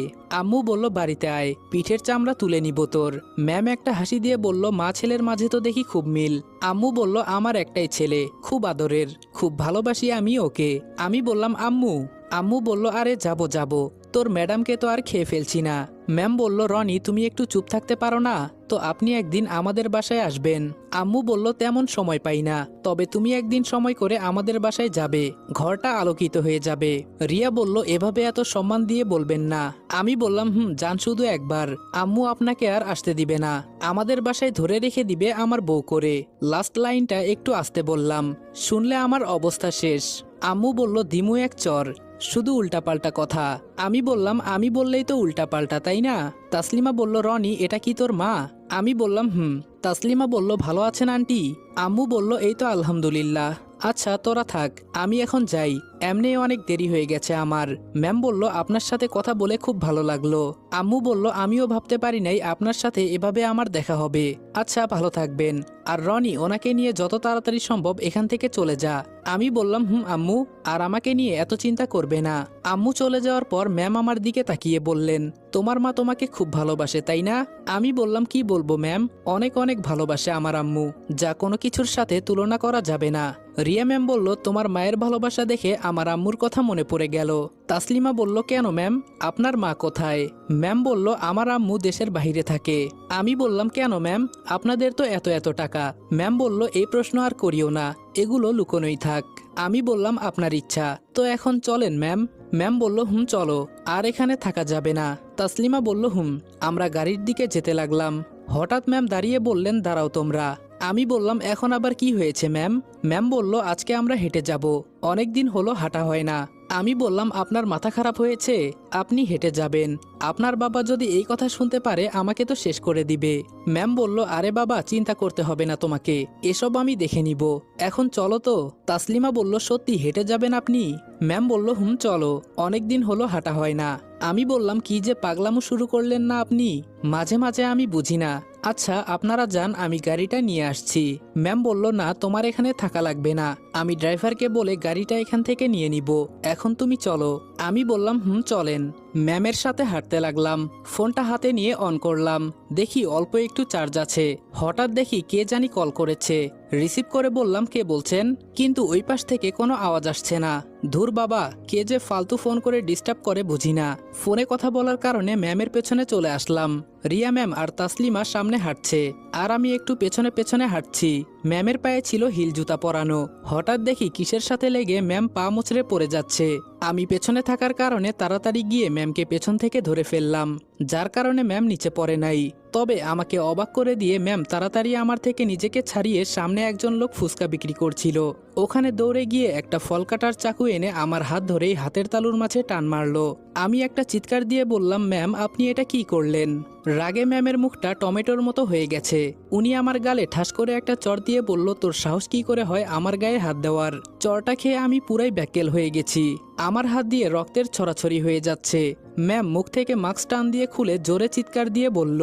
আম্মু বলল, বাড়িতে আয়, পিঠের চামড়া তুলে নিব তোর। ম্যাম একটা হাসি দিয়ে বলল, মা ছেলের মাঝে তো দেখি খুব মিল। আম্মু বলল, আমার একটাই ছেলে, খুব আদরের, খুব ভালোবাসি আমি ওকে। আমি বললাম, আম্মু? আম্মু বলল, আরে যাবো যাবো, তোর ম্যাডামকে তো আর খেয়ে ফেলছি না। ম্যাম বলল, রনি তুমি একটু চুপ থাকতে পারো না তো, আপনি একদিন আমাদের বাসায় আসবেন। আম্মু বলল, তেমন সময় পাই না, তবে তুমি একদিন সময় করে আমাদের বাসায় যাবে, ঘরটা আলোকিত হয়ে যাবে। রিয়া বলল, এভাবে এত সম্মান দিয়ে বলবেন না। আমি বললাম, যান শুধু একবার, আম্মু আপনাকে আর আসতে দিবে না, আমাদের বাসায় ধরে রেখে দিবে আমার বউ করে। লাস্ট লাইনটা একটু আসতে বললাম, শুনলে আমার অবস্থা শেষ। আম্মু বলল দিমু এক চর, শুধু উল্টাপাল্টা কথা। আমি বললাম আমি বললেই তো উল্টাপাল্টা, তাই না? তাসলিমা বলল রনি এটা কি তোর মা? আমি বললাম হুম। তাসলিমা বলল ভালো আছেন আন্টি? আম্মু বলল এই তো আলহামদুলিল্লাহ। আচ্ছা তোরা থাক, আমি এখন যাই, এমনি অনেক দেরি হয়ে গেছে আমার। ম্যাম বলল আপনার সাথে কথা বলে খুব ভালো লাগলো। আম্মু বলল আমিও ভাবতে পারি নাই আপনার সাথে এভাবে আমার দেখা হবে। আচ্ছা ভালো থাকবেন। আর রনি ওনাকে নিয়ে যত তাড়াতাড়ি সম্ভব এখান থেকে চলে যা। আমি বললাম হুম আম্মু, আর আমাকে নিয়ে এত চিন্তা করবে না। আম্মু চলে যাওয়ার পর ম্যাম আমার দিকে তাকিয়ে বললেন তোমার মা তোমাকে খুব ভালোবাসে তাই না? আমি বললাম কি বলবো ম্যাম, অনেক অনেক ভালোবাসে আমার আম্মু, যা কোনো কিছুর সাথে তুলনা করা যাবে না। রিয়া ম্যাম বলল তোমার মায়ের ভালোবাসা দেখে আমার আম্মুর কথা মনে পড়ে গেল। তাসলিমা বলল কেন ম্যাম, আপনার মা কোথায়? ম্যাম বলল আমার আম্মু দেশের বাইরে থাকে। আমি বললাম কেন ম্যাম, আপনাদের তো এত এত টাকা। ম্যাম বলল এই প্রশ্ন আর করিও না, এগুলো লুকোনোই থাক। আমি বললাম আপনার ইচ্ছা, তো এখন চলেন ম্যাম। ম্যাম বলল হুম চলো, আর এখানে থাকা যাবে না। তাসলিমা বলল হুম। আমরা গাড়ির দিকে যেতে লাগলাম। হঠাৎ ম্যাম দাঁড়িয়ে বললেন দাঁড়াও তোমরা। আমি বললাম এখন আবার কি হয়েছে ম্যাম? ম্যাম বলল আজকে আমরা হেঁটে যাব, অনেক দিন হলো হাঁটা হয় না। আমি বললাম আপনার মাথা খারাপ হয়েছে, আপনি হেঁটে যাবেন? আপনার বাবা যদি এই কথা শুনতে পারে আমাকে তো শেষ করে দিবে। ম্যাম বলল আরে বাবা চিন্তা করতে হবে না তোমাকে, এসব আমি দেখে নিব, এখন চলো তো। তাসলিমা বলল সত্যি হেঁটে যাবেন আপনি? ম্যাম বলল হুম চলো, অনেক দিন হলো হাঁটা হয় না। আমি বললাম কি যে পাগলামো শুরু করলেন না আপনি, মাঝে মাঝে আমি বুঝি না। আচ্ছা আপনারা যান, আমি গাড়িটা নিয়ে আসছি। ম্যাম বলল না তোমার এখানে থাকা লাগবে না, আমি ড্রাইভারকে বলে গাড়িটা এখান থেকে নিয়ে নিব, এখন তুমি চলো। আমি বললাম হুম চলেন। ম্যামের সাথে হাঁটতে লাগলাম, ফোনটা হাতে নিয়ে অন করলাম, দেখি অল্প একটু চার্জ আছে। হঠাৎ দেখি কে জানি কল করেছে। রিসিভ করে বললাম কে বলছেন, কিন্তু ওই পাশ থেকে কোনো আওয়াজ আসছে না। ধুর বাবা, কে যে ফালতু ফোন করে ডিস্টার্ব করে বুঝি না। ফোনে কথা বলার কারণে ম্যামের পেছনে চলে আসলাম। রিয়া ম্যাম আর তাসলিমা সামনে হাঁটছে, আর আমি একটু পেছনে পেছনে হাঁটছি। ম্যামের পায়ে ছিল হিল জুতা পরানো। হঠাৎ দেখি কিসের সাথে লেগে ম্যাম পা মুচড়ে পড়ে যাচ্ছে। আমি পেছনে থাকার কারণে তাড়াতাড়ি গিয়ে ম্যামকে পেছন থেকে ধরে ফেললাম, যার কারণে ম্যাম নিচে পড়ে নাই। তবে আমাকে অবাক করে দিয়ে ম্যাম তাড়াতাড়ি আমার থেকে নিজেকে ছাড়িয়ে সামনে একজন লোক ফুচকা বিক্রি করছিল, ওখানে দৌড়ে গিয়ে একটা ফল কাটার চাকু এনে আমার হাত ধরেই হাতের তালুর মাঝে টান মারলো। আমি একটা চিৎকার দিয়ে বললাম ম্যাম আপনি এটা কি করলেন? রাগে ম্যামের মুখটা টমেটোর মতো হয়ে গেছে। উনি আমার গালে ঠাস করে একটা চড় দিয়ে বলল তোর সাহস কি করে হয় আমার গায়ে হাত দেওয়ার? চড়টা খেয়ে আমি পুরাই ব্যাকেল হয়ে গেছি, আমার হাত দিয়ে রক্তের ছড়াছড়ি হয়ে যাচ্ছে। ম্যাম মুখ থেকে মাস্ক টান দিয়ে খুলে জোরে চিৎকার দিয়ে বলল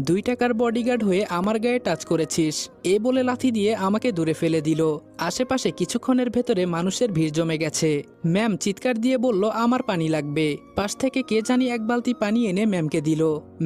2 টাকার বডিগার্ড হয়ে আমার গায়ে টাচ করেছিস, এ বলে লাথি দিয়ে আমাকে দূরে ফেলে দিল। আশেপাশে কিছুক্ষণের ভেতরে মানুষের ভিড় জমে গেছে। ম্যাম চিৎকার দিয়ে বলল আমার পানি লাগবে। পাশ থেকে কে জানি এক বালতি পানি এনে ম্যামকে দিল।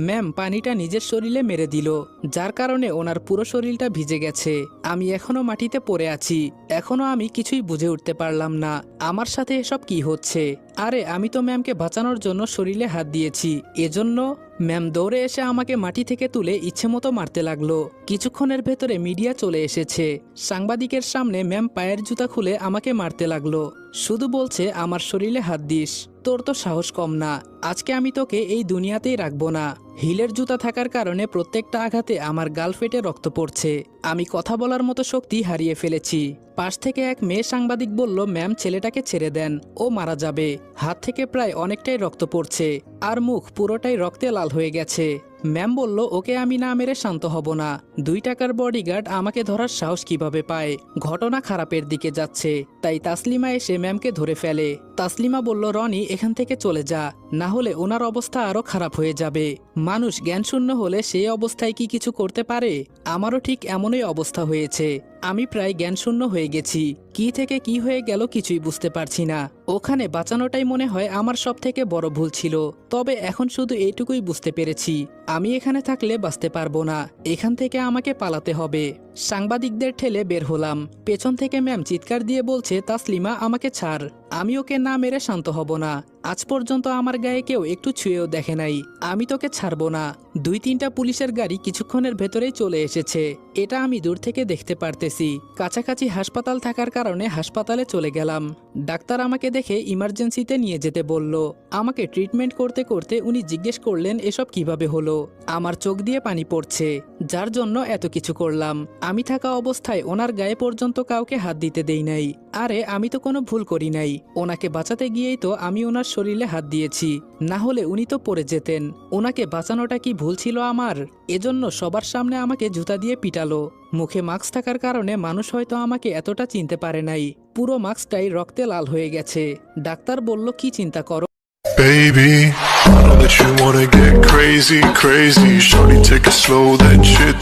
ম্যাম পানিটা নিজের শরীরে মেরে দিল, যার কারণে ওনার পুরো শরীরটা ভিজে গেছে। আমি এখনো মাটিতে পড়ে আছি, এখনো আমি কিছুই বুঝে উঠতে পারলাম না আমার সাথে এসব কি হচ্ছে। আরে আমি তো ম্যামকে বাঁচানোর জন্য শরীরে হাত দিয়েছি, এজন্য? ম্যাম দৌড়ে এসে আমাকে মাটি থেকে তুলে ইচ্ছে মতো মারতে লাগলো। কিছুক্ষণের ভেতরে মিডিয়া চলে এসেছে। সাংবাদিকের সামনে ম্যাম পায়ের জুতা খুলে আমাকে মারতে লাগলো, শুধু বলছে আমার শরীরে হাত দিস, তোর তো সাহস কম না, আজকে আমি তোকে এই দুনিয়াতেই রাখবো না। হিলের জুতা থাকার কারণে প্রত্যেকটা আঘাতে আমার গাল ফেটে রক্ত পড়ছে, আমি কথা বলার মতো শক্তি হারিয়ে ফেলেছি। পাশ থেকে এক মেয়ে সাংবাদিক বলল ম্যাম ছেলেটাকে ছেড়ে দেন, ও মারা যাবে, হাত থেকে প্রায় অনেকটাই রক্ত পড়ছে, আর মুখ পুরোটাই রক্তে লাল হয়ে গেছে। ম্যাম বলল ওকে আমি না মেরে শান্ত হব না। 2 টাকার বডিগার্ড আমাকে ধরার সাহস কিভাবে পায়? ঘটনা খারাপের দিকে যাচ্ছে, তাই তাসলিমা এসে ম্যামকে ধরে ফেলে। তাসলিমা বলল রনি এখান থেকে চলে যা, না হলে ওনার অবস্থা আরো খারাপ হয়ে যাবে। মানুষ জ্ঞানশূন্য হলে সেই অবস্থায় কি কিছু করতে পারে? আমারও ঠিক এমনই অবস্থা হয়েছে, আমি প্রায় জ্ঞানশূন্য হয়ে গেছি, কি থেকে কি হয়ে গেল কিছুই বুঝতে পারছি না। ওখানে বাঁচানোটাই মনে হয় আমার সব থেকে বড় ভুল ছিল। তবে এখন শুধু এইটুকুই বুঝতে পেরেছি, আমি এখানে থাকলে বাঁচতে পারবো না, এখান থেকে আমাকে পালাতে হবে। সাংবাদিকদের ঠেলে বের হলাম। পেছন থেকে ম্যাম চিৎকার দিয়ে বলছে তাসলিমা আমাকে ছাড়, আমি ওকে না মেরে শান্ত হব না, আজ পর্যন্ত আমার গায়ে কেউ একটু ছুঁয়েও দেখে নাই, আমি তোকে ছাড়বো না। 2-3টা পুলিশের গাড়ি কিছুক্ষণের ভেতরেই চলে এসেছে, এটা আমি দূর থেকে দেখতে পারতেছি। কাছাকাছি হাসপাতাল থাকার কারণে হাসপাতালে চলে গেলাম। ডাক্তার আমাকে দেখে ইমার্জেন্সিতে নিয়ে যেতে বলল। আমাকে ট্রিটমেন্ট করতে করতে উনি জিজ্ঞেস করলেন এসব কিভাবে হলো। আমার চোখ দিয়ে পানি পড়ছে, যার জন্য এত কিছু করলাম। আমি থাকা অবস্থায় ওনার গায়ে পর্যন্ত কাউকে হাত দিতে দেই নাই। আরে আমি তো কোনো ভুল করি নাই, ওনাকে বাঁচাতে গিয়েই তো আমি ওনার শরীরে হাত দিয়েছি, না হলে উনি তো পড়ে যেতেন। ওনাকে বাঁচানোটা কি ভুল ছিল আমার? এজন্য সবার সামনে আমাকে জুতা দিয়ে পিটালো। মুখে মাস্ক থাকার কারণে মানুষ হয়তো আমাকে এতটা চিনতে পারে নাই। পুরো মাস্কটাই রক্তে লাল হয়ে গেছে। ডাক্তার বলল কি চিন্তা করো। Baby, I know that you wanna get crazy, crazy. Shorty, take it slow, that shit.